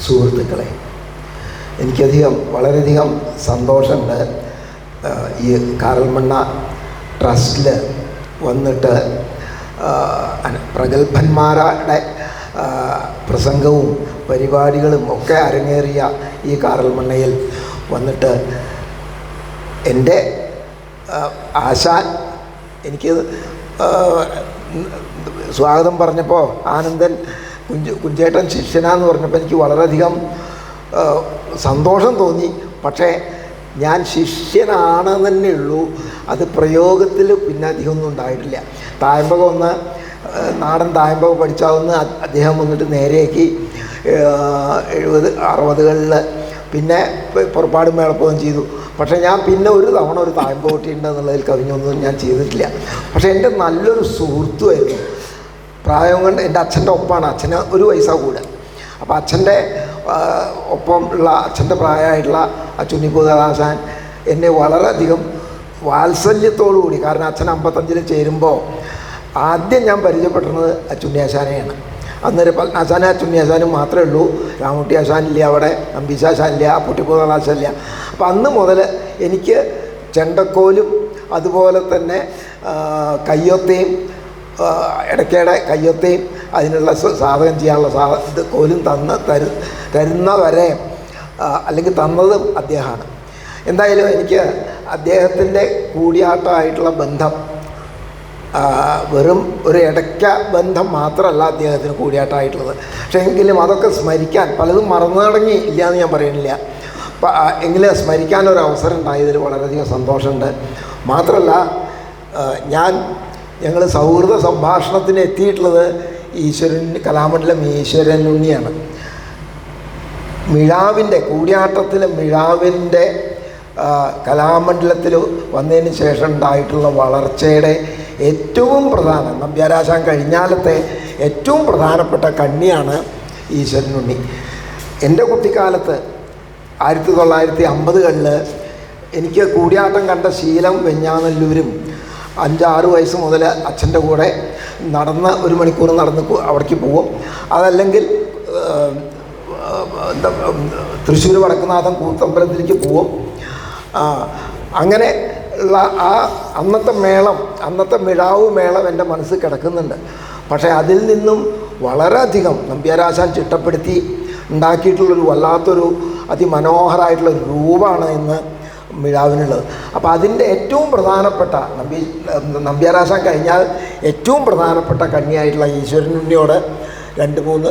സുഹൃത്തുക്കളെ, എനിക്കധികം വളരെയധികം സന്തോഷമുണ്ട് ഈ കാറൽമണ്ണ ട്രസ്റ്റിൽ വന്നിട്ട് പ്രഗത്ഭന്മാരുടെ പ്രസംഗവും പരിപാടികളും ഒക്കെ അരങ്ങേറിയ ഈ കാറൽമണ്ണയിൽ വന്നിട്ട് എൻ്റെ ആശാൻ എനിക്ക് സ്വാഗതം പറഞ്ഞപ്പോൾ ആനന്ദൻ കുഞ്ചേട്ടൻ ശിഷ്യനാന്ന് പറഞ്ഞപ്പോൾ എനിക്ക് വളരെയധികം സന്തോഷം തോന്നി. പക്ഷേ ഞാൻ ശിഷ്യനാണെന്ന് തന്നെ ഉള്ളൂ, അത് പ്രയോഗത്തിൽ പിന്നെ അധികമൊന്നും ഉണ്ടായിട്ടില്ല. തായമ്പകം ഒന്ന് നാടൻ തായമ്പകം പഠിച്ചാവുന്ന അദ്ദേഹം വന്നിട്ട് നേരെയാക്കി 70-60കളിൽ പിന്നെ പുറപ്പാടും മേളപ്പവും ചെയ്തു. പക്ഷേ ഞാൻ പിന്നെ ഒരു തവണ ഒരു തായമ്പകോട്ടിയുണ്ട് എന്നുള്ളതിൽ കവിഞ്ഞൊന്നും ഞാൻ ചെയ്തിട്ടില്ല. പക്ഷേ എൻ്റെ നല്ലൊരു സുഹൃത്തുമായിരുന്നു. പ്രായം കൊണ്ട് എൻ്റെ അച്ഛൻ്റെ ഒപ്പമാണ്, അച്ഛന് 1 വയസ്സാ കൂടെ. അപ്പോൾ അച്ഛൻ്റെ ഒപ്പം ഉള്ള അച്ഛൻ്റെ പ്രായമായിട്ടുള്ള ചുണ്ണിപ്പൂതാശാൻ എന്നെ വളരെയധികം വാത്സല്യത്തോടു കൂടി, കാരണം അച്ഛൻ 55 ചേരുമ്പോൾ ആദ്യം ഞാൻ പരിചയപ്പെടുന്നത് ചുണ്ണിയാശാനെയാണ്. അന്നേരം പത്മനാശാനും ചുണ്ണിയാശാനും മാത്രമേ ഉള്ളൂ. രാമൂട്ടി ആശാനില്ല, അവിടെ നമ്പീശാശാനില്ല, പുട്ടിപ്പൂതാശാനില്ല. അപ്പം അന്ന് മുതൽ എനിക്ക് ചെണ്ടക്കോലും അതുപോലെ തന്നെ കയ്യൊത്തയും ഇടയ്ക്കിടെ കയ്യൊത്തയും അതിനുള്ള സാധകം ചെയ്യാനുള്ള കോലും തരുന്നവരെ അല്ലെങ്കിൽ തന്നതും അദ്ദേഹമാണ്. എന്തായാലും എനിക്ക് അദ്ദേഹത്തിൻ്റെ കൂടിയാട്ടമായിട്ടുള്ള ബന്ധം വെറും ഒരു ഇടയ്ക്ക ബന്ധം മാത്രമല്ല അദ്ദേഹത്തിന് കൂടിയാട്ടമായിട്ടുള്ളത്. പക്ഷേ എങ്കിലും അതൊക്കെ സ്മരിക്കാൻ പലതും മറന്നു തുടങ്ങി ഇല്ല എന്ന് ഞാൻ പറയുന്നില്ല. എങ്കിലും സ്മരിക്കാനൊരവസരം ഉണ്ടായതിൽ വളരെയധികം സന്തോഷമുണ്ട്. മാത്രമല്ല ഞങ്ങൾ സൗഹൃദ സംഭാഷണത്തിന് എത്തിയിട്ടുള്ളത് കലാമണ്ഡലം ഈശ്വരൻ ഉണ്ണിയാണ്. മിഴാവിൻ്റെ കൂടിയാട്ടത്തിലെ മിഴാവിൻ്റെ കലാമണ്ഡലത്തിൽ വന്നതിന് ശേഷം ഉണ്ടായിട്ടുള്ള വളർച്ചയുടെ ഏറ്റവും പ്രധാനം, നമ്പ്യാരാശാൻ കഴിഞ്ഞാലത്തെ ഏറ്റവും പ്രധാനപ്പെട്ട കണ്ണിയാണ് ഈശ്വരൻ ഉണ്ണി. എൻ്റെ കുട്ടിക്കാലത്ത് 1950കളിൽ എനിക്ക് കൂടിയാട്ടം കണ്ട ശീലം വെഞ്ഞാനല്ലൂരും 5-6 വയസ്സ് മുതൽ അച്ഛൻ്റെ കൂടെ നടന്ന് 1 മണിക്കൂർ നടന്ന് അവിടേക്ക് പോകും. അതല്ലെങ്കിൽ തൃശ്ശൂർ വടക്കുന്നാഥൻ കൂത്തമ്പലത്തിലേക്ക് പോവും. അങ്ങനെ ഉള്ള അന്നത്തെ മിഴാവ് മേളം എൻ്റെ മനസ്സിൽ കിടക്കുന്നുണ്ട്. പക്ഷേ അതിൽ നിന്നും വളരെയധികം നമ്പ്യാരാശാൻ ചിട്ടപ്പെടുത്തി ഉണ്ടാക്കിയിട്ടുള്ളൊരു വല്ലാത്തൊരു അതിമനോഹരമായിട്ടുള്ളൊരു രൂപമാണ് ഇന്ന് മിഴാവിനുള്ളത്. അപ്പോൾ അതിൻ്റെ ഏറ്റവും പ്രധാനപ്പെട്ട നമ്പ്യാരാശാൻ കഴിഞ്ഞാൽ ഏറ്റവും പ്രധാനപ്പെട്ട കണ്ണിയായിട്ടുള്ള ഈശ്വരൻ ഉണ്ണിയോട് 2-3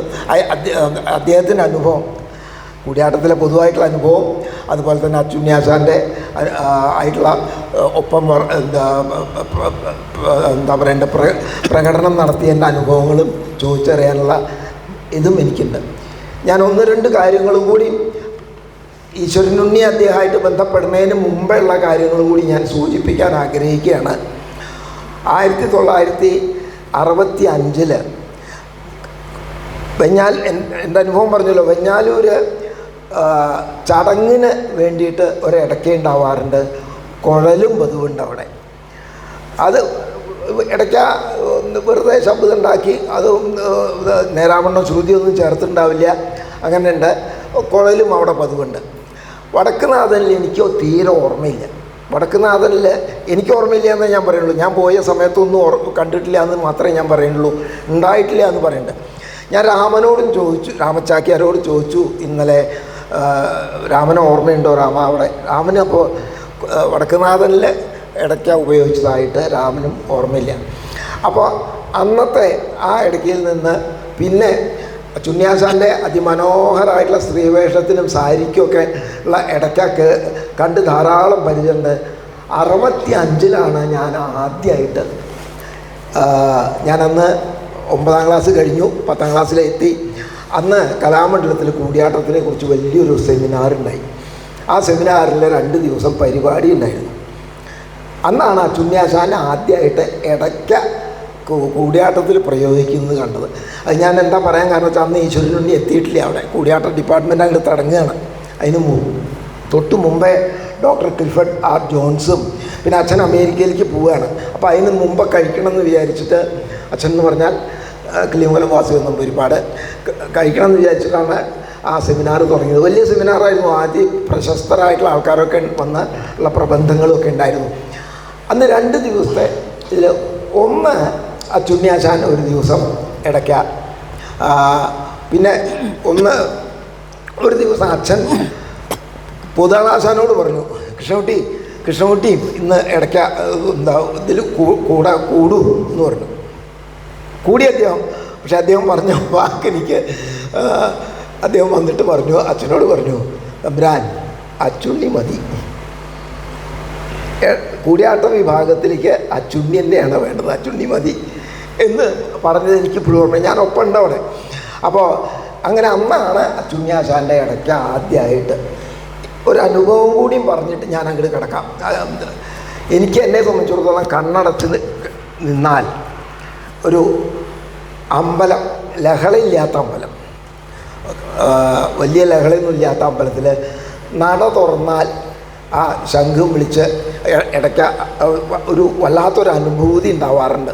അദ്ദേഹത്തിൻ്റെ അനുഭവം, കൂടിയാട്ടത്തിലെ പൊതുവായിട്ടുള്ള അനുഭവം, അതുപോലെ തന്നെ അച്ചുണ്ണിയാശാൻ്റെ ആയിട്ടുള്ള ഒപ്പം എന്താ പറയേണ്ട പ്രകടനം നടത്തിയതിൻ്റെ അനുഭവങ്ങളും ചോദിച്ചറിയാനുള്ള ഇതും എനിക്കുണ്ട്. ഞാൻ 1-2 കാര്യങ്ങളും കൂടി ഈശ്വരനുണ്ണി അദ്ദേഹമായിട്ട് ബന്ധപ്പെടുന്നതിന് മുമ്പുള്ള കാര്യങ്ങളും കൂടി ഞാൻ സൂചിപ്പിക്കാൻ ആഗ്രഹിക്കുകയാണ്. 1965 എൻ്റെ അനുഭവം പറഞ്ഞല്ലോ, വെഞ്ഞാലൂർ ചടങ്ങിന് വേണ്ടിയിട്ട് ഒരിടയ്ക്ക ഉണ്ടാവാറുണ്ട്. കുഴലും പതിവുണ്ട് അവിടെ. അത് ഇടയ്ക്ക വെറുതെ ശബ്ദം ഉണ്ടാക്കി, അത് നേരാവണ്ണം ശ്രുതിയൊന്നും ചേർത്തുണ്ടാവില്ല, അങ്ങനെ ഉണ്ട്. കുഴലും അവിടെ പതിവുണ്ട്. വടക്കുനാഥനിൽ എനിക്ക് തീരെ ഓർമ്മയില്ല. വടക്കുനാഥനിൽ എനിക്ക് ഓർമ്മയില്ല എന്നേ ഞാൻ പറയുള്ളൂ. ഞാൻ പോയ സമയത്തൊന്നും കണ്ടിട്ടില്ല എന്ന് മാത്രമേ ഞാൻ പറയുള്ളൂ, ഉണ്ടായിട്ടില്ല എന്ന് പറയുന്നുണ്ട്. ഞാൻ രാമനോടും ചോദിച്ചു, രാമച്ചാക്യാരോട് ചോദിച്ചു ഇന്നലെ, രാമന് ഓർമ്മയുണ്ടോ അവിടെ? രാമന് അപ്പോൾ വടക്കുനാഥനിൽ ഇടയ്ക്ക ഉപയോഗിച്ചതായിട്ട് രാമനും ഓർമ്മയില്ല. അപ്പോൾ അന്നത്തെ ആ ഇടയ്ക്കയിൽ നിന്ന് പിന്നെ ചുണ്ണിയാശാൻ്റെ അതിമനോഹരമായിട്ടുള്ള സ്ത്രീവേഷത്തിനും സാരിക്കുമൊക്കെ ഉള്ള ഇടയ്ക്കൊക്കെ കണ്ട് ധാരാളം പരിചയമുണ്ട്. 65 ഞാൻ ആദ്യമായിട്ട്, ഞാനന്ന് 9ാം ക്ലാസ് കഴിഞ്ഞു, 10ാം ക്ലാസ്സിലെത്തി. അന്ന് കലാമണ്ഡലത്തിൽ കൂടിയാട്ടത്തിനെ കുറിച്ച് വലിയൊരു സെമിനാറുണ്ടായി. ആ സെമിനാറിൽ 2 ദിവസം പരിപാടി ഉണ്ടായിരുന്നു. അന്നാണ് ചുണ്ണിയാശാൻ ആദ്യമായിട്ട് ഇടയ്ക്ക കൂടിയാട്ടത്തിൽ പ്രയോഗിക്കുന്നത് കണ്ടത്. അത് ഞാൻ എന്താ പറയാൻ കാരണം വെച്ചാൽ അന്ന് ഈശ്വരനുണ്ണി എത്തിയിട്ടില്ല അവിടെ. കൂടിയാട്ട ഡിപ്പാർട്ട്മെൻറ്റ് അങ്ങോട്ട് തുടങ്ങുകയാണ്. അതിന് തൊട്ട് മുമ്പേ ഡോക്ടർ ക്ലിഫർഡ് ആർ ജോൺസും പിന്നെ അച്ഛൻ അമേരിക്കയിലേക്ക് പോവുകയാണ്. അപ്പോൾ അതിന് മുമ്പ് കഴിക്കണമെന്ന് വിചാരിച്ചിട്ട്, അച്ഛൻ എന്ന് പറഞ്ഞാൽ കിളിമംഗലം വാസുദേവൻ നമ്പൂതിരിപ്പാട്, കഴിക്കണമെന്ന് വിചാരിച്ചിട്ടാണ് ആ സെമിനാർ തുടങ്ങിയത്. വലിയ സെമിനാറായിരുന്നു. ആദ്യം പ്രശസ്തരായിട്ടുള്ള ആൾക്കാരൊക്കെ വന്ന് ഉള്ള പ്രബന്ധങ്ങളൊക്കെ ഉണ്ടായിരുന്നു. അന്ന് 2 ദിവസത്തെ ഇതിൽ ഒന്ന് അച്ചുണ്ണിയാശാൻ ഒരു ദിവസം ഇടയ്ക്ക, പിന്നെ ഒരു ദിവസം അച്ഛൻ പൂതാളാശാനോട് പറഞ്ഞു, കൃഷ്ണകുട്ടി ഇന്ന് ഇടയ്ക്ക എന്താ ഇതിൽ കൂടൂ എന്ന് പറഞ്ഞു. കൂടി അദ്ദേഹം. പക്ഷെ അദ്ദേഹം പറഞ്ഞ വാക്കെനിക്ക് അദ്ദേഹം വന്നിട്ട് പറഞ്ഞു, അച്ഛനോട് പറഞ്ഞു, തമ്പുരാൻ അച്ചുണ്ണി മതി, കൂടിയാട്ട വിഭാഗത്തിലേക്ക് അച്ചുണ്ണി തന്നെയാണ് വേണ്ടത്, അച്ചുണ്ണി മതി എന്ന് പറഞ്ഞത് എനിക്ക് ഇപ്പോഴും ഓർമ്മ. ഞാൻ ഒപ്പം ഉണ്ട് അവിടെ. അപ്പോൾ അങ്ങനെ അന്നാണ് അച്ചുണ്ണിയാശാൻ്റെ ഇടയ്ക്ക് ആദ്യമായിട്ട് ഒരു അനുഭവം കൂടിയും പറഞ്ഞിട്ട് ഞാൻ അങ്ങോട്ട് കിടക്കാം. എനിക്ക് എന്നെ സംബന്ധിച്ചിടത്തോളം കണ്ണടച്ച് നിന്നാൽ ഒരു അമ്പലം, ലഹളയില്ലാത്ത അമ്പലം, വലിയ ലഹളയൊന്നും ഇല്ലാത്ത അമ്പലത്തിൽ നട തുറന്നാൽ ആ ശംഖും വിളിച്ച് ഇടയ്ക്ക് ഒരു വല്ലാത്തൊരു അനുഭൂതി ഉണ്ടാവാറുണ്ട്.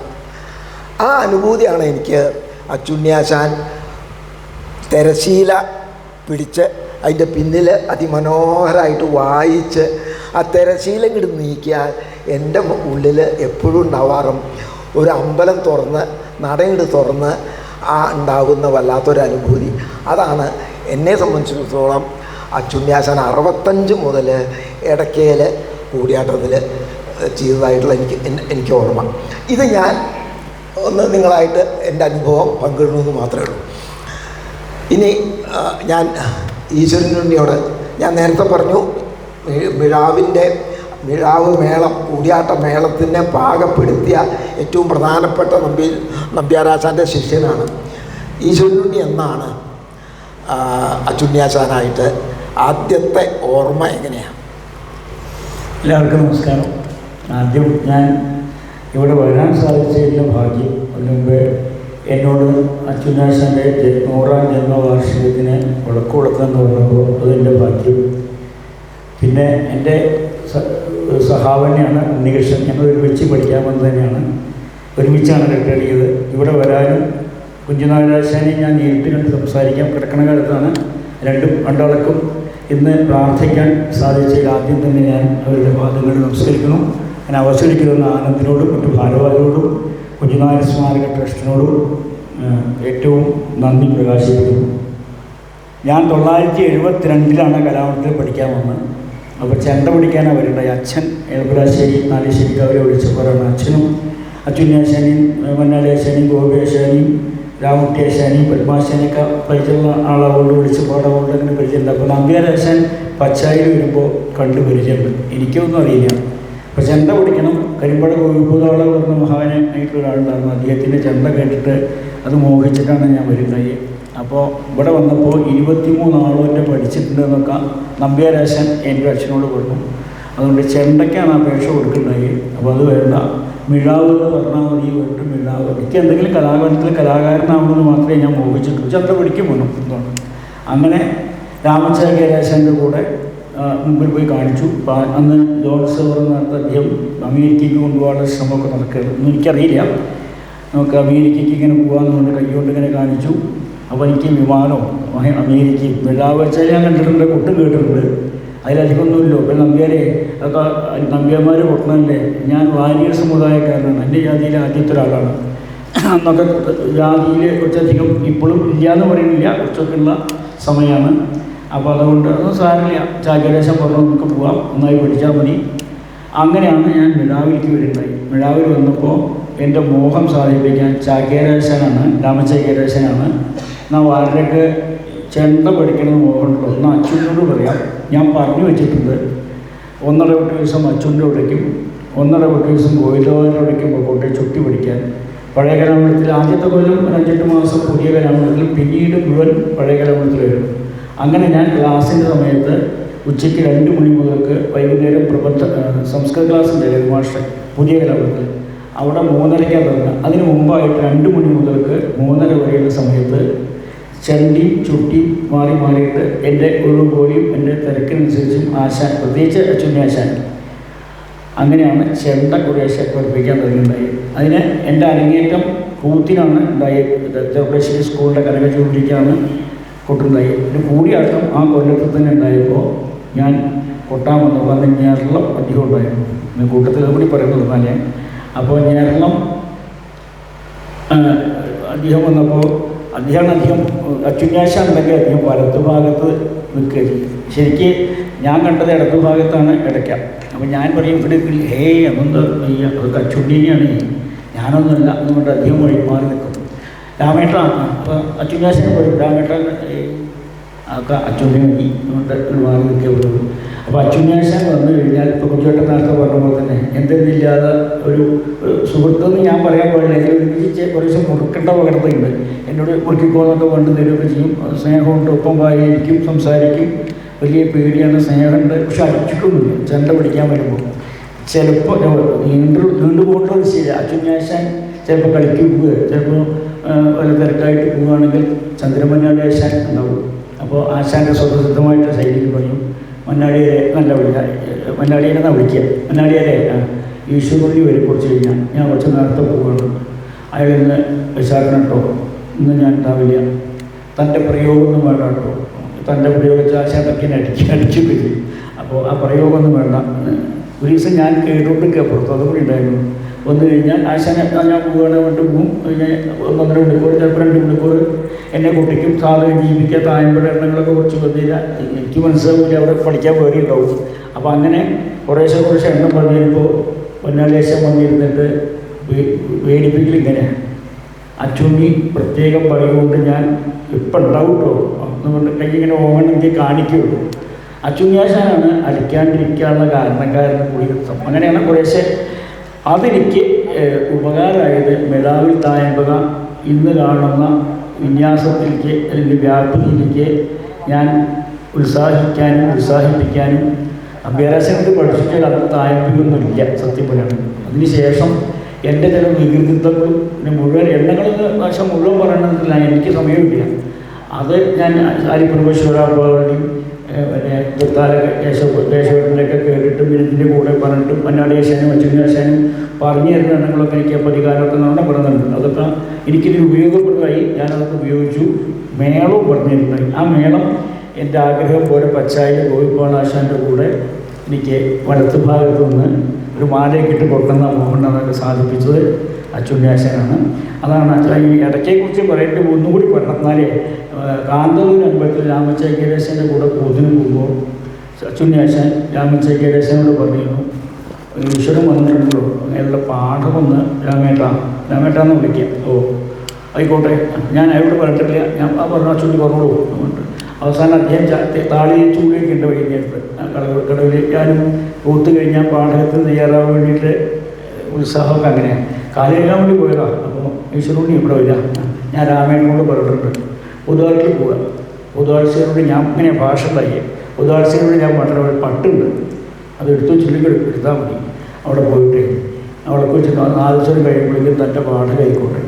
ആ അനുഭൂതിയാണ് എനിക്ക് അച്ചുണ്ണിയാശാൻ തിരശീല പിടിച്ച് അതിൻ്റെ പിന്നിൽ അതിമനോഹരമായിട്ട് വായിച്ച് ആ തിരശീല ഇങ്ങോട്ട് നീക്കിയാൽ എൻ്റെ ഉള്ളിൽ എപ്പോഴും ഉണ്ടാവാറും ഒരു അമ്പലം തുറന്ന് നടയിങ്ങോട്ട് തുറന്ന് ആ ഉണ്ടാകുന്ന വല്ലാത്തൊരു അനുഭൂതി. അതാണ് എന്നെ സംബന്ധിച്ചിടത്തോളം അച്ചുണ്ണിയാശാൻ 65 മുതൽ ഇടയ്ക്കയിൽ കൂടിയാട്ടത്തിൽ ചെയ്തതായിട്ടുള്ള എനിക്ക് ഓർമ്മ. ഇത് ഞാൻ ഒന്ന് നിങ്ങളായിട്ട് എൻ്റെ അനുഭവം പങ്കിടണമെന്ന് മാത്രമേ ഉള്ളൂ. ഇനി ഞാൻ ഈശ്വരനുണ്ണിയോട് ഞാൻ നേരത്തെ പറഞ്ഞു, മിഴാവ് മേളം, കൂടിയാട്ട മേളത്തിനെ പാകപ്പെടുത്തിയ ഏറ്റവും പ്രധാനപ്പെട്ട നമ്പ്യാരാശാൻ്റെ ശിഷ്യനാണ് ഈശ്വരനുണ്ണി. എന്നാണ് അച്ചുണ്ണിയാശാനായിട്ട് ആദ്യത്തെ ഓർമ്മ എങ്ങനെയാണ്? എല്ലാവർക്കും നമസ്കാരം. ആദ്യം ഞാൻ ഇവിടെ വരാൻ സാധിച്ചതിൻ്റെ ഭാഗ്യം. അതിന് മുമ്പ് എന്നോട് അച്ചുണ്ണിയാശാൻ്റെ 100ാം ജന്മവാർഷികത്തിന് വിളക്കുകൊടുത്തെന്ന് പറഞ്ഞപ്പോൾ അതെൻ്റെ ഭാഗ്യം. പിന്നെ എൻ്റെ സഹാവന്യാണ് ഉണ്ണികൃഷ്ണൻ. ഞങ്ങൾ ഒരുമിച്ച് പഠിക്കാൻ വന്നത് തന്നെയാണ്, ഒരുമിച്ചാണ് കെട്ടടിയത്. ഇവിടെ വരാനും കുഞ്ചുനാരാശാനെ ഞാൻ നേരിട്ട് കണ്ട് സംസാരിക്കാൻ കിടക്കണ കാലത്താണ് രണ്ടാൾക്കും ഇന്ന് പ്രാർത്ഥിക്കാൻ സാധിച്ചതിൽ ആദ്യം തന്നെ ഞാൻ അവരുടെ പാദങ്ങളിൽ നമസ്കരിക്കുന്നു. ഞാൻ അവസരിക്കുന്ന ആനന്ദിനോടും മറ്റു ഭാരവാഹികളോടും കുഞ്ഞുനായർ സ്മാരക ട്രസ്റ്റിനോടും ഏറ്റവും നന്ദി പ്രകാശിപ്പിക്കുന്നു. ഞാൻ 972 കലാമണ്ഡലത്തിൽ പഠിക്കാൻ വന്നത്. അപ്പോൾ ചെണ്ട പിടിക്കാനാണ് വരുന്നത്. അച്ഛൻ ഏലപ്പുരാശ്ശേരി നാലേശ്ശേരിക്ക് അവരെ വിളിച്ചപ്പോഴാണ് അച്ഛനും അച്ചുണ്ണിയാശാനിയും മന്നാലിയാശാനിയും ഗോപിയാശാനിയും രാമുട്ടിയാശാനിയും പത്മാശാനിയൊക്കെ പരിചയമുള്ള ആളാവുകൊണ്ട് വിളിച്ചപ്പോൾ അതുകൊണ്ട് അങ്ങനെ പരിചയമുണ്ട്. അപ്പോൾ നമ്പ്യാരാശാൻ പച്ചായിൽ വരുമ്പോൾ കണ്ട് പരിചയമുണ്ട്. എനിക്കൊന്നും അറിയില്ല. അപ്പോൾ ചെണ്ട പിടിക്കണം. കരിമ്പട ഗോവിഭൂതാള പറഞ്ഞ മഹാനായിട്ടുള്ള ഒരാളുണ്ടായിരുന്നു. അദ്ദേഹത്തിൻ്റെ ചെണ്ട കേട്ടിട്ട് അത് മോഹിച്ചിട്ടാണ് ഞാൻ വരുന്നത്. അപ്പോൾ ഇവിടെ വന്നപ്പോൾ 23 ആളോൻ്റെ പഠിച്ചിട്ടുണ്ടെന്നൊക്കെ നമ്പ്യാരാശാൻ എൻ്റെ അച്ഛനോട് പറഞ്ഞു. അതുകൊണ്ട് ചെണ്ടയ്ക്കാണ് അപേക്ഷ കൊടുക്കുന്നത്. അപ്പോൾ അത് വേണ്ട, മിഴാവ് എന്ന് പറഞ്ഞാൽ മതി, വേണ്ട മിഴാവ്. എനിക്ക് എന്തെങ്കിലും കലാകാരത്തിൽ കലാകാരനാവണമെന്ന് മാത്രമേ ഞാൻ മോഹിച്ചിട്ടുള്ളൂ. ചെണ്ട പിടിക്കും വേണം എന്താണ്. അങ്ങനെ രാമചാര്യാശാൻ്റെ കൂടെ മുമ്പിൽ പോയി കാണിച്ചു. അന്ന് ജോൺസ് പറഞ്ഞ അദ്ദേഹം അമേരിക്കയ്ക്ക് കൊണ്ടുപോകാനുള്ള ശ്രമമൊക്കെ നടക്കുകയാണ്. ഒന്നും എനിക്കറിയില്ല. നമുക്ക് അമേരിക്കയ്ക്ക് ഇങ്ങനെ പോകാമെന്നുകൊണ്ട് കൈകൊണ്ട് ഇങ്ങനെ കാണിച്ചു. അപ്പോൾ എനിക്ക് വിമാനവും അമേരിക്കയും മിഴാവ് വെച്ചാൽ ഞാൻ കണ്ടിട്ടുണ്ട്, കൊട്ടും കേട്ടിട്ടുണ്ട്. അതിലധികമൊന്നുമില്ലോ. അപ്പം നമ്പ്യാരെ അതൊക്കെ നമ്പ്യന്മാർ കൊട്ടണല്ലേ. ഞാൻ വാര്യർ സമുദായക്കാരനാണ്. എൻ്റെ ജാതിയിലെ ആദ്യത്തെ ഒരാളാണ്. അന്നൊക്കെ ജാതിയിൽ കുറച്ചധികം ഇപ്പോഴും ഇല്ല എന്ന് പറയുന്നില്ല, കുറച്ചൊക്കെയുള്ള സമയമാണ്. അപ്പോൾ അതുകൊണ്ട് അതൊന്നും സാരമില്ല. ചാക്യാരാശാൻ പറഞ്ഞു നമുക്ക് പോവാം, നന്നായി പഠിച്ചാൽ മതി. അങ്ങനെയാണ് ഞാൻ മിഴാവിലേക്ക് വരുന്നത്. മിഴാവിൽ വന്നപ്പോൾ എൻ്റെ മോഹം സാധിപ്പിക്കാൻ ചാക്യാരാശാനാണ്, രാമചാക്യാരാശാനാണ്. എന്നാൽ വാര്യർക്ക് ചെണ്ട പഠിക്കണമെന്ന് മോഹമുണ്ടല്ലോ. എന്നാൽ അച്ഛനോട് പറയാം, ഞാൻ പറഞ്ഞു വെച്ചിട്ടുണ്ട്. 1.5 ദിവസം അച്ഛൻ്റെ അവിടേക്കും 1.5 ദിവസം ഗോവിന്ദവാരുടെ അവിടേക്കും പോകട്ടെ ചുട്ടി പഠിക്കാൻ. പഴയ കലാമണ്ഡലത്തിൽ ആദ്യത്തെ കൊല്ലം 5-8 മാസം പുതിയ കലാമണ്ഡലത്തിൽ, പിന്നീട് മുഴുവൻ പഴയ കലാമണ്ഡലത്തിൽ വരും. അങ്ങനെ ഞാൻ ക്ലാസ്സിൻ്റെ സമയത്ത് ഉച്ചയ്ക്ക് 2 മണി മുതൽക്ക് വൈകുന്നേരം സംസ്കൃത ക്ലാസ് ഉണ്ടായിരുന്നു മാസ്റ്റർ പുതിയ കലാമണ്ഡലത്തിൽ. അവിടെ 3:30 തുടങ്ങുക. അതിന് മുമ്പായിട്ട് 2 മണി മുതൽക്ക് 3:30 വരെയുള്ള സമയത്ത് ചെണ്ടിയും ചുട്ടി മാറിയിട്ട് എൻ്റെ ഒഴുകോലിയും എൻ്റെ തിരക്കിനനുസരിച്ചും ആശാൻ, പ്രത്യേകിച്ച് അച്ചുണ്ണിയാശാൻ, അങ്ങനെയാണ് ചെണ്ട കുറേശ്ശെ പഠിപ്പിക്കാൻ തുടങ്ങിയിട്ടുണ്ടായി. അതിന് എൻ്റെ അരങ്ങേറ്റം കൂത്തിനാണ് ഉണ്ടായത്. ചെറുപ്പശ്ശേരി സ്കൂളിൻ്റെ കനകജൂബിലിക്കാണ് കൊട്ടുണ്ടായി. പിന്നെ കൂടിയാട്ടം ആ കൊല്ലത്തിൽ തന്നെ ഉണ്ടായപ്പോൾ ഞാൻ കൊട്ടാൻ വന്നപ്പോൾ അന്ന് ഞേരളം അധികം ഉണ്ടായിരുന്നു. പിന്നെ കൂട്ടത്തിൽ കൂടി പറയുന്നത് എന്നാലേ. അപ്പോൾ ഞേരളം അധികം വന്നപ്പോൾ അധികം അച്ചുന്യാശ ഉണ്ടെങ്കിൽ അധികം വലത്ത് ഭാഗത്ത് നിൽക്കുക ചെയ്യും. ശരിക്ക് ഞാൻ കണ്ടത് ഇടത്ത് ഭാഗത്താണ് ഇടയ്ക്ക. അപ്പോൾ ഞാൻ പറയും ഇവിടെ അതൊന്നും അതൊക്കെ അച്ചുണ്ണിനെയാണ്, ഞാനൊന്നുമല്ല എന്നുകൊണ്ട് അധികം വഴി മാറി നിൽക്കും. രാമേട്ട അപ്പോൾ അച്ചുന്യാശനെ പറയും രാമേട്ട അതൊക്കെ അച്ചുണ്ണി വഴി കൊണ്ട് മാറി നിൽക്കുക. അപ്പോൾ അച്ചുന്യാശൻ വന്നു കഴിഞ്ഞാൽ ഇപ്പോൾ കുട്ടിയോട്ടം നേരത്തെ പറഞ്ഞ പോലെ തന്നെ എന്തെന്നില്ലാതെ ഒരു സുഹൃത്തെന്ന് ഞാൻ പറയാൻ പാടില്ല, എനിക്ക് കുറച്ച് മുറുക്കേണ്ട പകർത്തുണ്ട്. എന്നോട് മുറുക്കിക്കോന്നൊക്കെ കൊണ്ട് തരുകയൊക്കെ ചെയ്യും. സ്നേഹമുണ്ട്, ഒപ്പം വായിരിക്കും, സംസാരിക്കും, വലിയ പേടിയാണ്, സ്നേഹമുണ്ട്. പക്ഷെ അടിച്ചിട്ടൊന്നുമില്ല. ചെണ്ട പിടിക്കാൻ വരുമ്പോൾ ചിലപ്പോൾ നീണ്ടു പോകേണ്ടത് ശരി. അച്ചുന്യാശൻ ചിലപ്പോൾ കളിക്ക് പോവുക, ചിലപ്പോൾ വല്ല തിരക്കായിട്ട് പോവുകയാണെങ്കിൽ ചന്ദ്രമന്നാടി ആശാൻ ഉണ്ടാവും. അപ്പോൾ ആശാൻ്റെ സ്വതസിദ്ധമായിട്ട് ശൈലിയിൽ പറയും മന്നാടിയെ നല്ല മന്നാടിയെന്നാ വിളിക്കുക. മന്നാടിയെ ഈശ്വരുള്ളി വരെ കുറച്ച് കഴിഞ്ഞാൽ ഞാൻ കുറച്ച് നേരത്തെ പോവുകയാണ്, അയാൾ ഇന്ന് വിശാഖനം കേട്ടോ, ഇന്ന് ഞാൻ ഉണ്ടാവില്ല, തൻ്റെ പ്രയോഗമൊന്നും വേണ്ട കേട്ടോ, തൻ്റെ പ്രയോഗിച്ച ആശാൻ തക്കിനെ അടിച്ചു വരും. അപ്പോൾ ആ പ്രയോഗമൊന്നും വേണ്ട. ഒരു ദിവസം ഞാൻ കേട്ടുകൊണ്ടിരിക്കുക, പുറത്ത് അതുകൂടി ഉണ്ടായിരുന്നു. വന്നു കഴിഞ്ഞാൽ ആശാനെ ഞാൻ പോവുകയാണ് കൊണ്ട് പോകും. കഴിഞ്ഞാൽ 1.5 മണിക്കൂർ ചിലപ്പോൾ 2 മണിക്കൂർ എന്നെ കുട്ടിക്കും സാധനം ജീവിക്കാത്ത ആയമ്പഴ എണ്ണങ്ങളൊക്കെ കുറച്ച് വന്നില്ല. എനിക്ക് മനസ്സിലാവില്ല, അവിടെ പഠിക്കാൻ പേടിയുണ്ടാവും. അപ്പോൾ അങ്ങനെ കുറേശ്ശെ എണ്ണം പറഞ്ഞു കഴിയുമ്പോൾ പൊന്നാലേശം വന്നിരുന്നിട്ട് വേടിപ്പിക്കൽ ഇങ്ങനെയാണ്. അച്ചുണ്ണി പ്രത്യേകം പറയുകൊണ്ട് ഞാൻ ഇപ്പം ഉണ്ടാവും കേട്ടോ എന്നുകൊണ്ട് കൈ ഇങ്ങനെ ഓങ്ങണമെങ്കിൽ കാണിക്കുള്ളൂ. അച്ചുണ്ണിയാശാനാണ് അടിക്കാണ്ടിരിക്കാനുള്ള കാരണക്കാരന് കൂടി കിട്ടും. അങ്ങനെയാണ് കുറേശ്ശെ അതെനിക്ക് ഉപകാരമായത്. മെലാവിൽ തായമ്പക ഇന്ന് കാണുന്ന വിന്യാസത്തിലേക്ക് അല്ലെങ്കിൽ വ്യാപ്തിയിലേക്ക് ഞാൻ ഉത്സാഹിപ്പിക്കാനും അഭ്യാസങ്ങൾ പഠിച്ചിട്ട് അത് താല്പര്യമൊന്നുമില്ല സത്യം പറയണം. അതിനുശേഷം എൻ്റെ ചില വികൃതിത്വങ്ങളും പിന്നെ മുഴുവൻ എണ്ണകളിൽ വശം മുഴുവൻ പറയണമെന്നില്ല, എനിക്ക് സമയമില്ല. അത് ഞാൻ ആര്യപ്രഭേശ്വരയും പിന്നെ ദത്താല കേശവത്തിലൊക്കെ കേട്ടിട്ടും പിന്നെ ഇതിൻ്റെ കൂടെ പറഞ്ഞിട്ടും മന്നാടിയാശാനും അച്ചുണ്ണിയാശാനും പറഞ്ഞു തരുന്ന എണ്ണങ്ങളൊക്കെ എനിക്ക് പരിഹാരമൊക്കെ നമ്മുടെ പറയുന്നുണ്ട്. അതൊക്കെ എനിക്കിതിന് ഉപയോഗപ്രദമായി. ഞാനതൊക്കെ ഉപയോഗിച്ചു. മേളവും പറഞ്ഞിരുന്നായി. ആ മേളം എൻ്റെ ആഗ്രഹം പോലെ പച്ചായി ഗോപിപാളാശാൻ്റെ കൂടെ എനിക്ക് വലത്ത് ഭാഗത്തു നിന്ന് ഒരു മാലയൊക്കെ കൊടുക്കുന്ന മോഹൻ അതൊക്കെ സാധിപ്പിച്ചത് അച്ചുണ്ണിയാശാനാണ്. അതാണ് ഈ ഇടയ്ക്കെക്കുറിച്ച് പറയേണ്ടി ഒന്നുകൂടി പറയണം. എന്നാലേ കാന്തളൂർ അമ്പലത്തിൽ രാമചൈകേരേശൻ്റെ കൂടെ കൂതിന് പോകുമ്പോൾ അച്ചുണ്ണിയാശാൻ രാമചൈകേരേശനോട് പറഞ്ഞിരുന്നു, ഈശ്വരൻ വന്നിട്ടുണ്ടല്ലോ അങ്ങനെയുള്ള പാഠമൊന്ന് രാമേട്ടാന്ന് വിളിക്കാം. ഓ ആയിക്കോട്ടെ, ഞാൻ അയാളോട് പറഞ്ഞിട്ടില്ല, ഞാൻ പറഞ്ഞു അച്ചുണ്ണി പറഞ്ഞോളൂ എന്നുണ്ട്. അവസാനം അദ്ദേഹം താളി ചൂടിയൊക്കെ ഉണ്ട് വൈകുന്നേരത്ത് കടവിൽ. ഞാനും കൂത്ത് കഴിഞ്ഞാൽ പാഠകത്തിന് തയ്യാറാവാൻ വേണ്ടിയിട്ട് ഉത്സാഹമൊക്കെ അങ്ങനെയാണ്. കാലിയേക്കാൻ വേണ്ടി പോയതാണ്. അപ്പോൾ ഈശ്വരുണ്ണി ഇവിടെ വരിക, ഞാൻ രാമേണനോട് പറഞ്ഞിട്ടുണ്ട് പൊതുവാഴ്ചയിൽ പോവുക. പൊതുവാഴ്ചയോട് ഞാൻ ഇങ്ങനെ ഭാഷ ഉണ്ടായി. പൊതുവാഴ്ചയോട് ഞാൻ പറഞ്ഞ പട്ടുണ്ട്, അത് എടുത്താൽ മതി. അവിടെ പോയിട്ട് അവിടെ വെച്ചിട്ട് 4 ദിവസം കഴിയുമ്പോഴേക്കും തൻ്റെ പാഠം ആയിക്കോട്ടെ.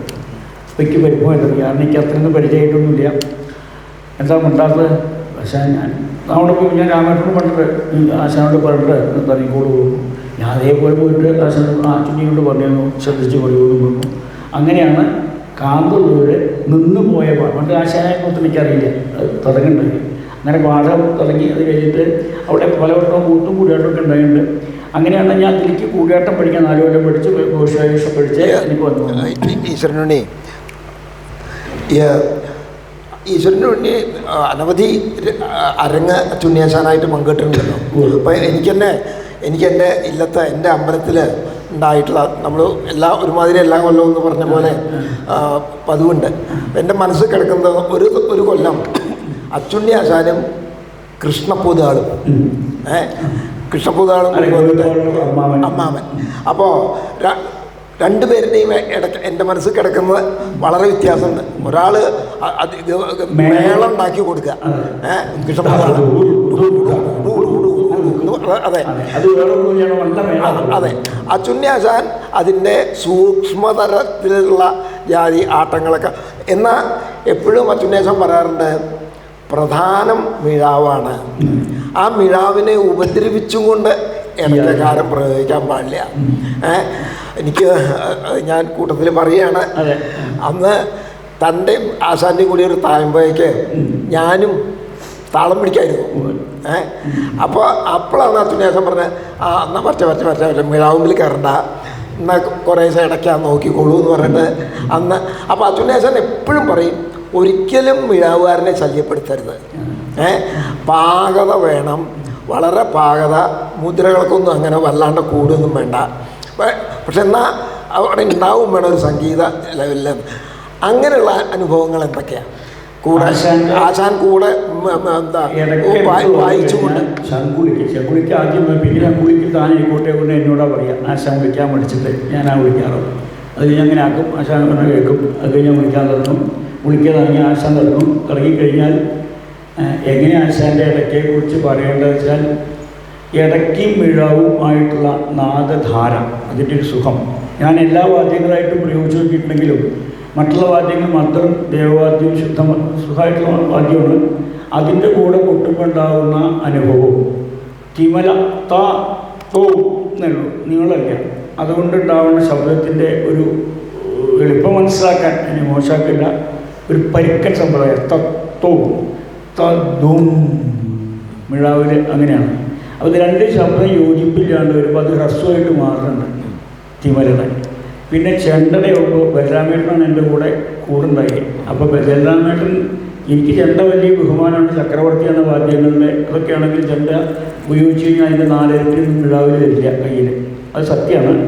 എനിക്ക് പരിഭവമായിട്ടുണ്ട്. കാരണം എനിക്ക് അത്രയൊന്നും പരിചയമായിട്ടൊന്നുമില്ല. എന്താ ഉണ്ടാക്കുന്നത് പക്ഷേ അവിടെ പോയി ഞാൻ രാമേട്ടനോട് പറഞ്ഞിട്ട് ആശാനോട് പറഞ്ഞിട്ട് തനിക്കോട് പോകും. ഞാൻ അതേപോലെ പോയിട്ട് ആശുണ്ണിയോട് പറഞ്ഞിരുന്നു, ശ്രദ്ധിച്ച് പറയുമെന്ന് പറഞ്ഞു. അങ്ങനെയാണ് കാന്തളൂർ നിന്ന് പോയ പണ്ട് ആശാനെക്കുറിച്ച് എനിക്കറിയില്ല, തുടങ്ങുന്നുണ്ട്. അങ്ങനെ പാഠം തുടങ്ങി. അത് കഴിഞ്ഞിട്ട് അവിടെ പലവട്ടം കൂട്ടും കൂടിയാട്ടമൊക്കെ ഉണ്ടായിട്ടുണ്ട്. അങ്ങനെയാണ് ഞാൻ അതിലേക്ക് കൂടിയാട്ടം പഠിക്കാൻ 4 കൊല്ലം പഠിച്ച് ഘോഷാവേശം പഠിച്ച് എനിക്ക് വന്നു. ഈശ്വരനുണ്ണി അനവധി അരങ്ങ് അച്ചുണ്ണിയാശാനായിട്ട് പങ്കിട്ടിട്ടുണ്ടല്ലോ. അപ്പോൾ എനിക്കെൻ്റെ ഇല്ലത്തെ എൻ്റെ അമ്പലത്തിൽ ഉണ്ടായിട്ടുള്ള നമ്മൾ ഒരുമാതിരി എല്ലാ കൊല്ലവും എന്ന് പറഞ്ഞ പോലെ പതിവുണ്ട്. എൻ്റെ മനസ്സിൽ കിടക്കുന്നത് ഒരു കൊല്ലം അച്ചുണ്ണിയാശാനും കൃഷ്ണപ്പൂതാളും കൃഷ്ണപ്പൂതാളും അമ്മാവൻ. അപ്പോൾ രണ്ടുപേരുടെയും ഇടയ്ക്ക് എൻ്റെ മനസ്സിൽ കിടക്കുന്നത് വളരെ വ്യത്യാസമുണ്ട്. ഒരാൾ മേളം ഉണ്ടാക്കി കൊടുക്കുക, അതെ അതെ. അച്ചുണ്ണിയാശാൻ അതിൻ്റെ സൂക്ഷ്മതരത്തിലുള്ള ജാതി ആട്ടങ്ങളൊക്കെ. എന്നാൽ എപ്പോഴും അച്ചുണ്ണിയാശാൻ പറയാറുണ്ട്, പ്രധാനം മിഴാവാണ്. ആ മിഴാവിനെ ഉപദ്രവിച്ചും കൊണ്ട് ഇടയ്ക്കാരം പ്രയോഗിക്കാൻ പാടില്ല. എനിക്ക് ഞാൻ കൂട്ടത്തിൽ പറയുകയാണ്, അന്ന് തൻ്റെയും ആശാൻ്റെയും കൂടി ഒരു തായമ്പോഴേക്ക് ഞാനും താളം പിടിക്കായിരുന്നു. അപ്പോൾ അപ്പോഴാണ് അച്ഛനേശൻ പറഞ്ഞത്, എന്നാൽ പറ്റ മിഴാവുമ്പിൽ കയറണ്ട, എന്നാൽ കുറേ ദിവസം ഇടയ്ക്കാൻ നോക്കിക്കോളൂ എന്ന് പറഞ്ഞിട്ട് അന്ന്. അപ്പോൾ അച്ഛനേശൻ എപ്പോഴും പറയും, ഒരിക്കലും മിഴാവുകാരനെ ശല്യപ്പെടുത്തരുത്, പാകത വേണം, വളരെ പാകത, മുദ്രകൾക്കൊന്നും അങ്ങനെ വല്ലാണ്ട് കൂടുകയൊന്നും വേണ്ട, പക്ഷെ എന്നാൽ അവിടെ ഉണ്ടാവും വേണം ഒരു സംഗീത ലെവലിൽ. അങ്ങനെയുള്ള അനുഭവങ്ങൾ എന്തൊക്കെയാണ്? കൂടെ ആശാൻ കൂടെ എന്താ വായിച്ചുകൊണ്ട് ശങ്കുളിക്ക് ആദ്യം പിന്നെ ശങ്കുളിക്ക് താനായിക്കോട്ടെ കൊണ്ട് എന്നോടാ പറയാം, ആശാൻ വിളിക്കാൻ പഠിച്ചിട്ട് ഞാനാ വിളിക്കാറുള്ളൂ. അത് ഞാൻ അങ്ങനെ ആക്കും, ആശാൻ പറഞ്ഞാൽ കേൾക്കും, അത് കഴിഞ്ഞാൽ വിളിക്കാൻ തുടങ്ങും, വിളിക്കാൻ തുടങ്ങി ആശാൻ തുടങ്ങും. തുടങ്ങിക്കഴിഞ്ഞാൽ എങ്ങനെ ആശാൻ്റെ ഇടയ്ക്കെക്കുറിച്ച് പറയേണ്ടത് വെച്ചാൽ, ഇടയ്ക്കും മിഴാവും ആയിട്ടുള്ള നാദധാര, അതിൻ്റെ ഒരു സുഖം. ഞാൻ എല്ലാ വാദ്യങ്ങളായിട്ടും പ്രയോഗിച്ചു നോക്കിയിട്ടുണ്ടെങ്കിലും മറ്റുള്ള വാദ്യങ്ങൾ മാത്രം ദേവവാദ്യവും സുഖമായിട്ടുള്ള വാദ്യമാണ്. അതിൻ്റെ കൂടെ കൊട്ടുമ്പോണ്ടാവുന്ന അനുഭവവും തിമല താ തോ എന്നുള്ളൂ, നീളല്ല. അതുകൊണ്ടുണ്ടാവുന്ന ശബ്ദത്തിൻ്റെ ഒരു എളുപ്പം മനസ്സിലാക്കാൻ അതിന് മോശമാക്കില്ല, ഒരു പരിക്കൻ സമ്പ്രദായം തത്തോ തൂം മിഴാവിൽ അങ്ങനെയാണ്. അപ്പോൾ ഇത് രണ്ട് ശബ്ദം യോജിപ്പില്ലാണ്ട് വരുമ്പോൾ അത് ഹ്രസ്വമായിട്ട് മാറുന്നുണ്ട് തിമലയുടെ. പിന്നെ ചെണ്ടടയാകുമ്പോൾ ബലരാമേട്ടനാണ് എൻ്റെ കൂടുണ്ടായി. അപ്പോൾ ബലരാമേട്ടൻ എനിക്ക് ചെണ്ട വലിയ ബഹുമാനമാണ്, ചക്രവർത്തിയാണ് വാദ്യങ്ങളുടെ. അതൊക്കെയാണെങ്കിൽ ചെണ്ട ഉപയോഗിച്ച് കഴിഞ്ഞാൽ അതിൻ്റെ 4 ഇരട്ടിയൊന്നും മിഴാവിൽ വരില്ല കയ്യിൽ, അത് സത്യമാണ്.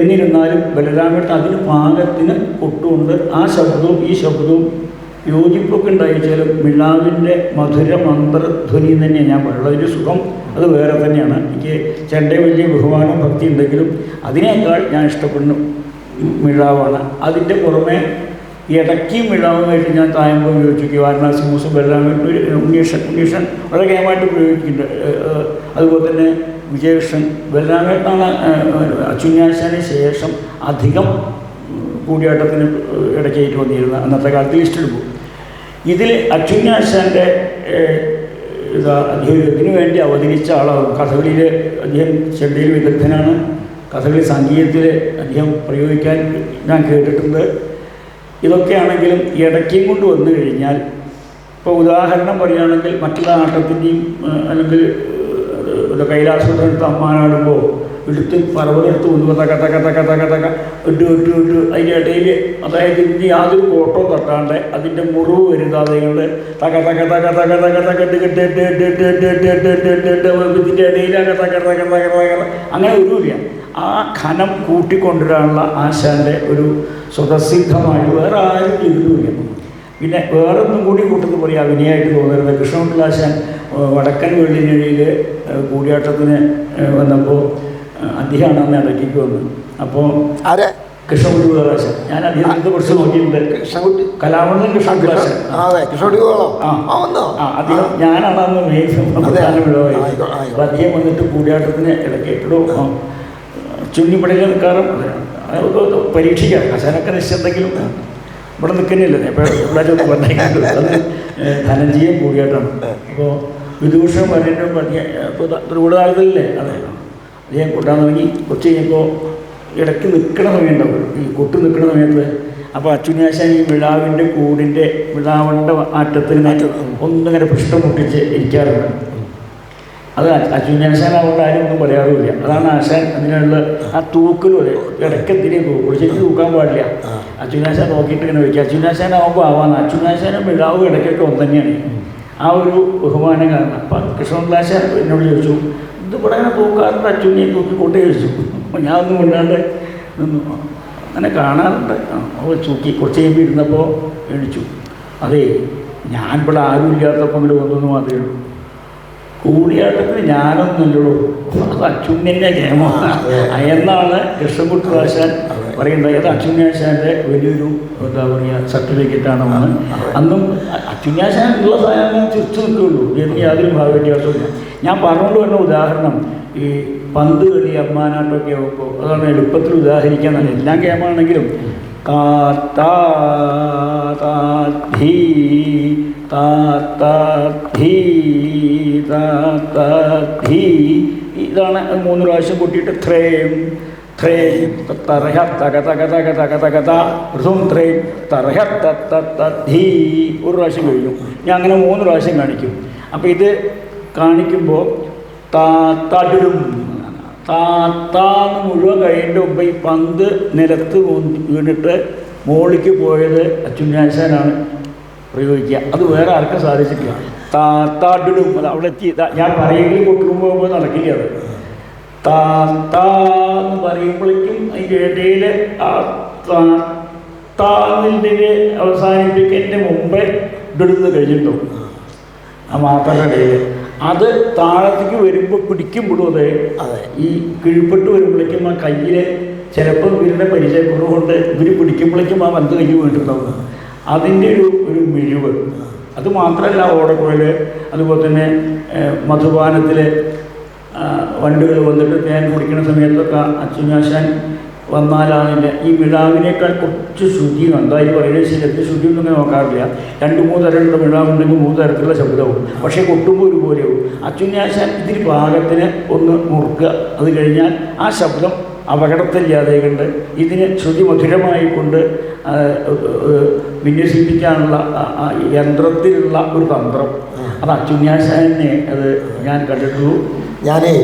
എന്നിരുന്നാലും ബലരാമേട്ടൻ അതിന് പാകത്തിന് കൊട്ടുകൊണ്ട് ആ ശബ്ദവും ഈ ശബ്ദവും യോജിപ്പൊക്കെ ഉണ്ടായിച്ചാലും മിഴാവിൻ്റെ മധുര മന്ത്രധ്വനി തന്നെയാണ് ഞാൻ പറയുന്നത്. അതിൻ്റെ സുഖം അത് വേറെ തന്നെയാണ്. എനിക്ക് ചെണ്ടയെ വലിയ ബഹുമാനവും ഭക്തി ഉണ്ടെങ്കിലും അതിനേക്കാൾ ഞാൻ ഇഷ്ടപ്പെടുന്ന മിഴാവാണ്. അതിൻ്റെ പുറമെ ഇടയ്ക്ക് മിഴാവുമായിട്ട് ഞാൻ തായമ്പം ഉപയോഗിച്ചു. വാരണാസി മൂസ് ബലരാമേട്ടൻ ഉണ്ണീഷൻ വളരെ കേമായിട്ട് ഉപയോഗിക്കുന്നുണ്ട്. അതുപോലെ തന്നെ വിജയകൃഷ്ണൻ ബലരാമേട്ടനാണ് അച്യുന്യാശാന് ശേഷം അധികം കൂടിയാട്ടത്തിന് ഇടയ്ക്കായിട്ട് വന്നിരുന്നത്. അന്നത്തെ കാലത്ത് ലിസ്റ്റ് എടുക്കും. ഇതിൽ അച്യുന്യാശാൻ്റെ അദ്ദേഹത്തിന് വേണ്ടി അവതരിച്ച ആളാണ്. കഥകളിയിൽ അദ്ദേഹം ചെണ്ടയിൽ വിദഗ്ധനാണ്. കഥകളി സംഗീതത്തിൽ അദ്ദേഹം പ്രയോഗിക്കാൻ ഞാൻ കേട്ടിട്ടുണ്ട്. ഇതൊക്കെയാണെങ്കിലും ഇടയ്ക്കും കൊണ്ട് വന്നു കഴിഞ്ഞാൽ, ഇപ്പോൾ ഉദാഹരണം പറയുകയാണെങ്കിൽ മറ്റുള്ള ആട്ടത്തിൻ്റെയും അല്ലെങ്കിൽ കൈലാസത്തിനടുത്ത് അമ്മാനാടുമ്പോൾ എടുത്ത് പർവ്വതെടുത്ത് കൊണ്ടുപോകും, തക്ക തക്ക തക്ക തക്ക തക്ക ഇട്ട് അതിൻ്റെ ഇടയിൽ, അതായത് ഇനി യാതൊരു കോട്ടോ തട്ടാണ്ട് അതിൻ്റെ മുറിവ് വരുത്താതെ കൊണ്ട് തക്ക തക്ക തക്ക തക്ക തക്ക തക്ക ഇട്ട് ഇതിൻ്റെ ഇടയിലൊക്കെ തക്ക തക്ക തക്ക തക്ക അങ്ങനെ ഒന്നുമില്ല. ആ ഖനം കൂട്ടിക്കൊണ്ടുവരാനുള്ള ആശാൻ്റെ ഒരു സ്വതസിദ്ധമായിട്ട് വേറെ ആരും ചെയ്തിട്ടുമില്ല. പിന്നെ വേറൊന്നും കൂടി കൂട്ടത്തിൽ പറയാം അഭിനയമായിട്ട് തോന്നരുത്. കൃഷ്ണകുട്ടിലാശാൻ വടക്കൻ വെള്ളിനഴിയിൽ കൂടിയാട്ടത്തിന് വന്നപ്പോൾ അദ്ദേഹമാണ് അന്ന് ഇടയ്ക്ക് വന്നത്. അപ്പോൾ കൃഷ്ണകുട്ടിലാശാൻ ഞാൻ അദ്ദേഹത്തെ കുറിച്ച് നോക്കിയിട്ടുണ്ട്. കലാമണ്ഡലം കൃഷ്ണകുട്ടിലാശാൻ അദ്ദേഹം ഞാനാണ് അന്ന് മേൽവിളവായി. അപ്പോൾ അദ്ദേഹം വന്നിട്ട് കൂടിയാട്ടത്തിന് ഇടയ്ക്കിട്ടോ ചുന്നിപ്പടയിൽ നിൽക്കാറും പരീക്ഷിക്കാം. ആശാനൊക്കെ നിശ്ചന്തെങ്കിലും ഇവിടെ നിൽക്കുന്നില്ല. ഇപ്പോൾ ഇവിടെ ഒന്ന് പറഞ്ഞേക്കുന്നത് അത് ധനഞ്ജയം കൂടിയായിട്ടാണ്. അപ്പോൾ വിദൂഷണം പറഞ്ഞിട്ടും ഇപ്പോൾ ത്രികൂടകാലത്തിലല്ലേ അതെ അദ്ദേഹം കൊട്ടാൻ തുടങ്ങി. കുറച്ച് കഴിഞ്ഞപ്പോൾ ഇടയ്ക്ക് നിൽക്കണ സമയം ഉണ്ടാവും, ഈ കൊട്ട് നിൽക്കുന്ന സമയത്ത്. അപ്പോൾ അച്യുന്യാശാൻ ഈ മിഴാവിൻ്റെ കൂടിൻ്റെ മിഴാവണ്ട ആറ്റത്തിന് ഒന്നിങ്ങനെ പൃഷ്ഠം മുട്ടിച്ച് ഇരിക്കാറുണ്ട്. അത് അച്യുന്യാശാനാവുകൊണ്ട് ആരും ഒന്നും പറയാറുമില്ല. അതാണ് ആശാൻ അതിനുള്ള ആ തൂക്കലും. അതെ ഇടയ്ക്കെത്തിരി തൂക്കുള്ളൂ, ശരിക്കും തൂക്കാൻ പാടില്ല. അച്യുന്യാശാൻ നോക്കിയിട്ട് ഇങ്ങനെ വയ്ക്കുക. അച്യുന്യാശാനാവുമ്പോൾ ആവാന്ന്. അച്യുന്യാശാനും മിഴാവും ഇടയ്ക്കൊക്കെ ഒന്ന് തന്നെയാണ്. ആ ഒരു ബഹുമാനം കാരണം. അപ്പം കൃഷ്ണകുട്ടിലാശാൻ എന്നോട് ചോദിച്ചു, ഇത് ഇവിടെ അങ്ങനെ തൂക്കാറുണ്ട്, അച്യുനെ തൂക്കിക്കൊണ്ടേ ചോദിച്ചു. അപ്പോൾ ഞാൻ ഒന്നും കൊണ്ടാണ്ട് നിന്നു. അങ്ങനെ കാണാറുണ്ട്. അപ്പോൾ തൂക്കി കുറച്ച് കഴിയുമ്പോൾ ഇരുന്നപ്പോൾ എണിച്ചു. അതേ ഞാൻ ഇവിടെ ആരും ഇല്ലാത്തപ്പോൾ ഇങ്ങോട്ട് വന്നു മാത്രമേ ഉള്ളൂ. കൂടിയാട്ടത്തിന് ഞാനൊന്നുമല്ലോ, അത് അച്യുന്യൻ്റെ ഗെയിമാണ് എന്നാണ് കൃഷ്ണകുട്ടിലാശാൻ പറയുന്നത്. അത് അച്യുന്യാശാൻ്റെ വലിയൊരു എന്താ പറയുക സർട്ടിഫിക്കറ്റാണെന്ന്. അന്നും അച്യുന്യാശാൻ ഉള്ള സാധനം തിരിച്ചു നിൽക്കുകയുള്ളൂ, എനിക്ക് യാതൊരു ഭാവവ്യത്യാസമില്ല. ഞാൻ പറഞ്ഞുകൊണ്ട് വരുന്ന ഉദാഹരണം ഈ പന്ത് കളി അമ്മാനാട്ടമൊക്കെ ആകുമ്പോൾ അതാണ് എളുപ്പത്തിൽ ഉദാഹരിക്കാൻ. എല്ലാം ഗെയിമാണെങ്കിലും ഇതാണ് 3 പ്രാവശ്യം കൊട്ടിയിട്ട് ത്രേം ത്രേം തറഹ തക തക തക തക തക ത ഋതും ത്രേം തറഹ ധീ ഒരു പ്രാവശ്യം കഴിഞ്ഞു. ഞാൻ അങ്ങനെ 3 പ്രാവശ്യം കാണിക്കും. അപ്പോൾ ഇത് കാണിക്കുമ്പോൾ തടിടും താന്ന് മുഴുവൻ കഴിയേണ്ട മുമ്പ് ഈ പന്ത് നിലത്ത് വീണിട്ട് മുകളിലേക്ക് പോയത് അച്ചുണ്യാശാനാണ് പ്രയോഗിക്കുക. അത് വേറെ ആർക്കും സാധിച്ചിട്ടില്ല. താടിടും അത് അവിടെ എത്തി. ഞാൻ പറയുമെങ്കിലും കൊട്ടുമ്പോൾ നടക്കില്ല. അത് എന്ന് പറയുമ്പോഴേക്കും അതിൻ്റെ ഇടയിൽ ആ താന്നിൻ്റെ അവസാനിപ്പിക്കുന്നതിൻ്റെ മുമ്പേ ഇടുന്ന് കഴിഞ്ഞിട്ടും ആ മാത്രയുടെ ഇടയിൽ അത് താഴത്തേക്ക് വരുമ്പോൾ പിടിക്കുമ്പോഴും അതെ ഈ കീഴ്പ്പെട്ട് വരുമ്പോഴേക്കും ആ കയ്യിൽ ചിലപ്പോൾ ഇവരുടെ പരിചയക്കുറവുകൊണ്ട് ഇവർ പിടിക്കുമ്പോഴേക്കും ആ പന്ത് കയ്യിൽ വീണിട്ടുണ്ടാവും. അതിൻ്റെ ഒരു മിഴിവ്. അത് മാത്രമല്ല ഓടക്കുഴൽ, അതുപോലെ തന്നെ മധുപാനത്തിൽ വണ്ടുകൾ വന്നിട്ട് തേൻ കുടിക്കുന്ന സമയത്തൊക്കെ അച്ചുനാശാൻ വന്നാലാണില്ല ഈ മിഴാവിനേക്കാൾ കുറച്ച് ശുദ്ധി എന്തായാലും പറയുന്നത് ശരീരത്തിൽ ശുദ്ധി ഒന്നും നോക്കാറില്ല. 2-3 തരമുള്ള മിഴാവുണ്ടെങ്കിൽ 3 തരത്തിലുള്ള ശബ്ദവും. പക്ഷേ കൊട്ടുമ്പോൾ ഒരുപോലെയാവും. അച്ചുനാശാൻ ഇതിന് പാകത്തിന് ഒന്ന് മുറുക്കുക. അത് കഴിഞ്ഞാൽ ആ ശബ്ദം അപകടത്തില്ലാതെ കൊണ്ട് ഇതിനെ ശ്രുതി മധുരമായിക്കൊണ്ട് വിന്യസിപ്പിക്കാനുള്ള യന്ത്രത്തിലുള്ള ഒരു തന്ത്രം അത് അച്ചുനാശാനെ അത് ഞാൻ കണ്ടിട്ടുള്ളൂ. ഞാനേ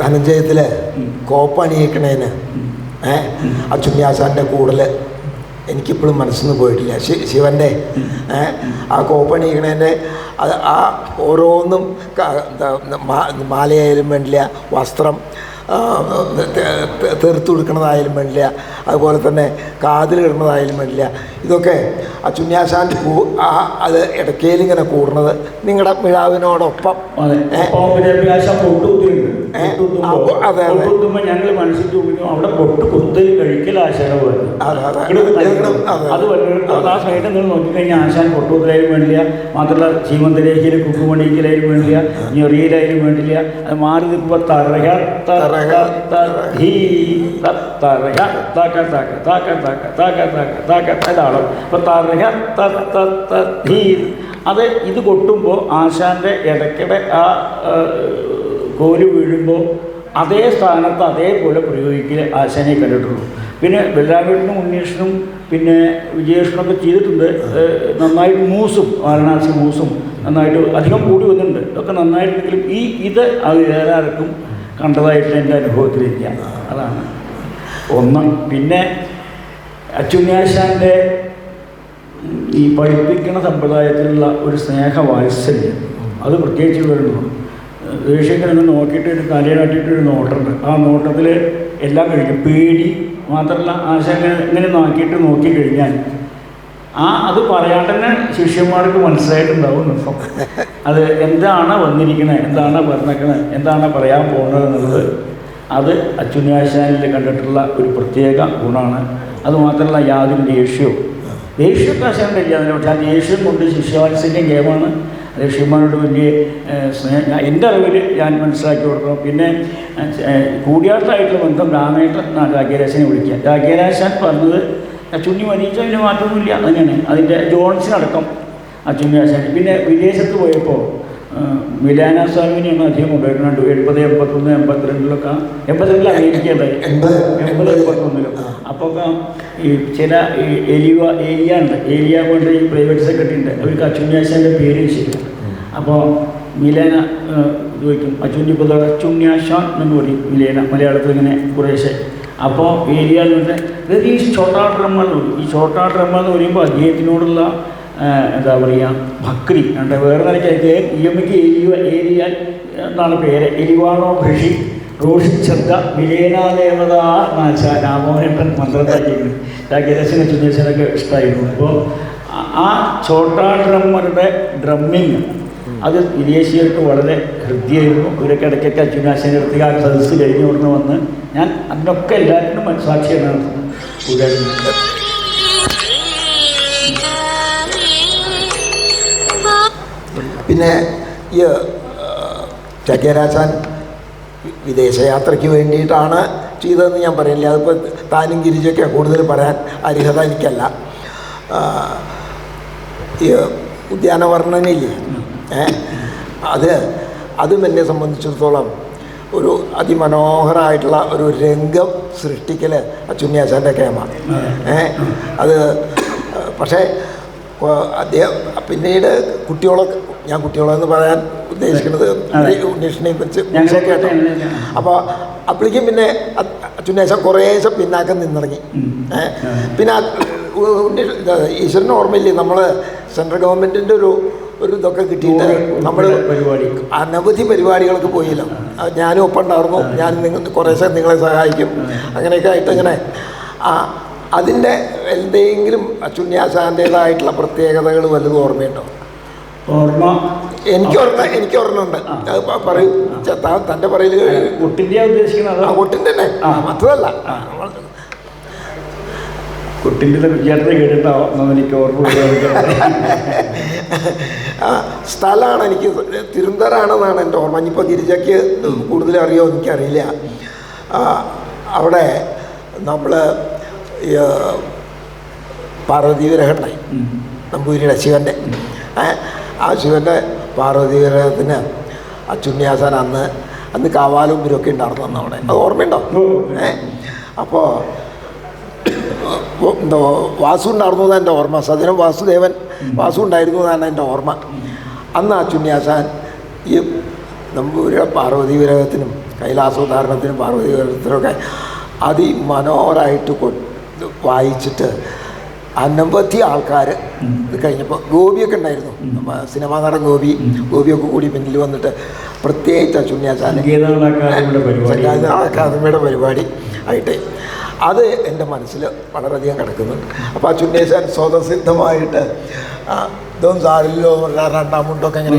ധനഞ്ജയത്തിൽ കോപ്പണിയിക്കണേന് അച്ചുണ്യാശാൻ്റെ കൂടുതൽ എനിക്കിപ്പോഴും മനസ്സിന്ന് പോയിട്ടില്ല. ശിവൻ്റെ ആ കോപ്പണിയിക്കണേൻ്റെ അത് ആ ഓരോന്നും മാലയായാലും വേണ്ടില്ല, വസ്ത്രം തീർത്തു കൊടുക്കുന്നതായാലും വേണ്ടില്ല, അതുപോലെ തന്നെ കാതിൽ ഇടുന്നതായാലും വേണ്ടില്ല, ഇതൊക്കെ അച്ചുണ്യാശാൻ്റെ അത് ഇടയ്ക്കേലിങ്ങനെ കൂടുന്നത് നിങ്ങളുടെ മിഴാവിനോടൊപ്പം. അതെ അതെ ഞങ്ങൾ മനസ്സിൽ തോന്നുന്നു അവിടെ പൊട്ട് കുത്തൽ കഴിക്കൽ ആശാനമായിരുന്നു. അത് ആ സൈഡിൽ നിന്ന് നോക്കിക്കഴിഞ്ഞാൽ ആശാൻ പൊട്ടുകുത്തലായാലും വേണ്ടില്ല, മാത്രമല്ല ചീമന്തലേഖയിൽ കുക്കുമണിക്കലായാലും വേണ്ടില്ല, ഞൊറിയിലായാലും വേണ്ടില്ല. അത് മാറി നിൽക്കുമ്പോൾ ഇതാണോ അത് ഇത് കൊട്ടുമ്പോൾ ആശാന്റെ ഇടയ്ക്കിടെ ആ കോല് വീഴുമ്പോൾ അതേ സ്ഥാനത്ത് അതേപോലെ പ്രയോഗിക്കൽ ആശാനെ കണ്ടിട്ടുള്ളൂ. പിന്നെ ബലരാമേട്ടനും ഉണ്ണീഷനും പിന്നെ വിജയേഷനൊക്കെ ചെയ്തിട്ടുണ്ട്. നന്നായിട്ട് മൂസും വാരണാസി മൂസും നന്നായിട്ട് അധികം കൂടി വന്നിട്ടുണ്ട്. ഇതൊക്കെ നന്നായിട്ടുണ്ടെങ്കിലും ഇത് അത് വേറെ ആർക്കും കണ്ടതായിട്ട് എൻ്റെ അനുഭവത്തിലില്ല. അതാണ് ഒന്ന്. പിന്നെ അച്ചുണ്യാശാൻ്റെ ഈ പഠിപ്പിക്കുന്ന സമ്പ്രദായത്തിലുള്ള ഒരു സ്നേഹവാത്സല്യം അത് പ്രത്യേകിച്ച് വരുന്നു. ദേഷ്യത്തിനൊന്ന് നോക്കിയിട്ട് ഒരു തലയിലാട്ടിയിട്ടൊരു നോട്ടുണ്ട്. ആ നോട്ടത്തിൽ എല്ലാം കഴിക്കും. പേടി മാത്രമല്ല ആശാൻ ഇങ്ങനെ നോക്കിയിട്ട് നോക്കിക്കഴിഞ്ഞാൽ അത് പറയാണ്ട് തന്നെ ശിഷ്യന്മാർക്ക് മനസ്സിലായിട്ടുണ്ടാവും ഇപ്പം അത് എന്താണ് വന്നിരിക്കണത്, എന്താണ് പറഞ്ഞേക്കണത്, എന്താണ് പറയാൻ പോകുന്നത് എന്നുള്ളത് അത് അച്ചുണ്യാശാനിൽ കണ്ടിട്ടുള്ള ഒരു പ്രത്യേക ഗുണമാണ്. അതുമാത്രമല്ല യാതൊരു ദേഷ്യമൊക്കെ ആശാൻ്റെ ഇല്ല. പക്ഷേ ആ ദേഷ്യം കൊണ്ട് ശിഷ്യവാത്സല്യം ഗെയിമാണ്. ഋഷിമാരോട് വലിയ സ്നേഹം എൻ്റെ അറിവിൽ ഞാൻ മനസ്സിലാക്കി കൊടുക്കണം. പിന്നെ കൂടിയാട്ടമായിട്ടുള്ള ബന്ധം രാമേട്ടൻ രാഘേരാശനെ വിളിക്കുക. രാഘേരാശാൻ പറഞ്ഞത് അച്ചുണ്ണി മരിച്ചതിന് മാറ്റമൊന്നുമില്ല തന്നെയാണ്. അതിൻ്റെ ജോൺസിനടക്കം അച്ചുണ്യാശാൻ. പിന്നെ വിദേശത്ത് പോയപ്പോൾ മിലാന സ്വാമിനെയാണ് അധികം ഉപയോഗിക്കുന്നുണ്ട്. 70, 81, 82 82 അമേരിക്കയുണ്ടായി, 80, 81. അപ്പോൾ ഈ ചില ഏലിയ കൊണ്ട് ഈ പ്രൈവറ്റ് സെക്രട്ടറി ഉണ്ട്, അവർക്ക് അച്ചുണ്യാശാൻ്റെ പേര് ശരിയാണ്. അപ്പോൾ മിലേന ചോദിക്കും അച്ചുണ്യാശാൻ എന്ന് പറയും മിലേന മലയാളത്തിൽ ഇങ്ങനെ കുറേശ്ശെ. അപ്പോൾ ഏരിയ എന്ന് പറഞ്ഞാൽ ഈ ഛോട്ടാ ഡ്രമ്മ എന്ന് പറയും. ഈ ഛോട്ടാ ഡ്രമ്മ എന്ന് പറയുമ്പോൾ അദ്ദേഹത്തിനോടുള്ള എന്താ പറയുക ഭക്തി ഉണ്ട്. വേറെ നിലയ്ക്ക് ഇയമ്മയ്ക്ക് ഏരിയ എന്നാണ് പേര്. എലിവാണോ ഭഷി റോഷിശ്രദ്ധ വിലേനാദേവത നാശ രാമോഹനേട്ടൻ മന്ത്രത്താക്കിയിരുന്നു. രാഘേരശനും ചുന്ദേശനൊക്കെ ഇഷ്ടമായിരുന്നു. അപ്പോൾ ആ ഛോട്ടാ ഡ്രമ്മറുടെ ഡ്രമ്മിങ് അത് വിദേശീയർക്ക് വളരെ ഹൃദ്യമായിരുന്നു. ഇവരൊക്കെ ഇടയ്ക്കൊക്കെ അച്ചുനാശൻ്റെ അടുത്തേക്ക് ആ സദസ്സ് കഴിഞ്ഞ് ഉടനെ വന്ന് ഞാൻ അതിനൊക്കെ എല്ലാവരും മനസ്സാക്ഷിയാണ് കൂടായിരുന്നു. പിന്നെ ഈ രാഘേരാശാൻ വിദേശയാത്രയ്ക്ക് വേണ്ടിയിട്ടാണ് ചെയ്തതെന്ന് ഞാൻ പറയില്ല. അതിപ്പോൾ താനും ഗിരിജയൊക്കെ കൂടുതൽ പറയാൻ അർഹത എനിക്കല്ല. ഈ ഉദ്യാനവർണ്ണനയില്ലേ അതും എന്നെ സംബന്ധിച്ചിടത്തോളം ഒരു അതിമനോഹരമായിട്ടുള്ള ഒരു രംഗം സൃഷ്ടിക്കൽ അച്ചുണ്ണിയാശാൻ്റെ കേമ. അത് പക്ഷേ അദ്ദേഹം പിന്നീട് ഞാൻ കുട്ടികളെന്ന് പറയാൻ ഉദ്ദേശിക്കുന്നത് ഉണ്ണീഷിനെയും വെച്ച് കേട്ടോ. അപ്പോൾ അപ്പോഴേക്കും പിന്നെ അച്ചുണ്ണിയാശാൻ കുറേശ്ശെ പിന്നാക്കം നിന്നിറങ്ങി. പിന്നെ ഈശ്വരന് ഓർമ്മയില്ലേ, നമ്മൾ സെൻട്രൽ ഗവൺമെൻറ്റിൻ്റെ ഒരു ഇതൊക്കെ കിട്ടിയിട്ട് നമ്മൾ അനവധി പരിപാടികൾക്ക് പോയില്ല. ഞാനും ഒപ്പം ഉണ്ടായിരുന്നു. ഞാൻ കുറേശ്ശെ നിങ്ങളെ സഹായിക്കും, അങ്ങനെയൊക്കെ ആയിട്ട് ഇങ്ങനെ അതിൻ്റെ എന്തെങ്കിലും അച്ചുണ്ണിയാശാൻ്റേതായിട്ടുള്ള പ്രത്യേകതകൾ വല്ലതും ഓർമ്മയുണ്ടോ? എനിക്ക് ഓർമ്മയുണ്ട്. പറയൂ, തൻ്റെ പറയൽ. കൊട്ടിൻ്റെ തന്നെ മറ്റതല്ല, സ്ഥലമാണ് എനിക്ക് തിരുവനന്തപുരമാണെന്നാണ് എൻ്റെ ഓർമ്മ. ഇനിയിപ്പോൾ ഗിരിജയ്ക്ക് കൂടുതൽ അറിയോ എനിക്കറിയില്ല. അവിടെ നമ്മൾ പാർവതി വിഗ്രഹമുണ്ടായി, നമ്പൂതിരിയുടെ ശിവൻ്റെ. ആ ശിവൻ്റെ പാർവതി വിഗ്രഹത്തിന് അച്ചുണ്ണിയാശാൻ അന്ന് കാവാലും ഇവരൊക്കെ ഉണ്ടായിരുന്നു അന്ന് അവിടെ. അത് ഓർമ്മയുണ്ടോ? അപ്പോൾ എന്തോ വാസു ഉണ്ടായിരുന്നു എന്നാണ് എൻ്റെ ഓർമ്മ. സദനം വാസു ഉണ്ടായിരുന്നു എന്നാണ് എൻ്റെ ഓർമ്മ. അന്ന് അച്ചുണ്ണിയാശാൻ ഈ നമ്പൂതിരിയുടെ പാർവതി വിഗ്രഹത്തിനും കൈലാസോദ്ധാരണത്തിനും പാർവതി വിഗ്രഹത്തിനൊക്കെ അതിമനോഹരമായിട്ട് വായിച്ചിട്ട് അനവധി ആൾക്കാർ ഇത് കഴിഞ്ഞപ്പോൾ ഗോപിയൊക്കെ ഉണ്ടായിരുന്നു, സിനിമാ നടൻ ഗോപിയൊക്കെ കൂടി പിന്നിൽ വന്നിട്ട് പ്രത്യേകിച്ച് അച്ചുണ്ണിയാശാൻ അക്കാദമിയുടെ പരിപാടി ആയിട്ട് അത് എൻ്റെ മനസ്സിൽ വളരെയധികം കിടക്കുന്നുണ്ട്. അപ്പോൾ അച്ചുണ്ണിയാശാൻ സ്വതസിദ്ധമായിട്ട് ഇതും സാരിലോ രണ്ടാം മുണ്ടൊക്കെ അങ്ങനെ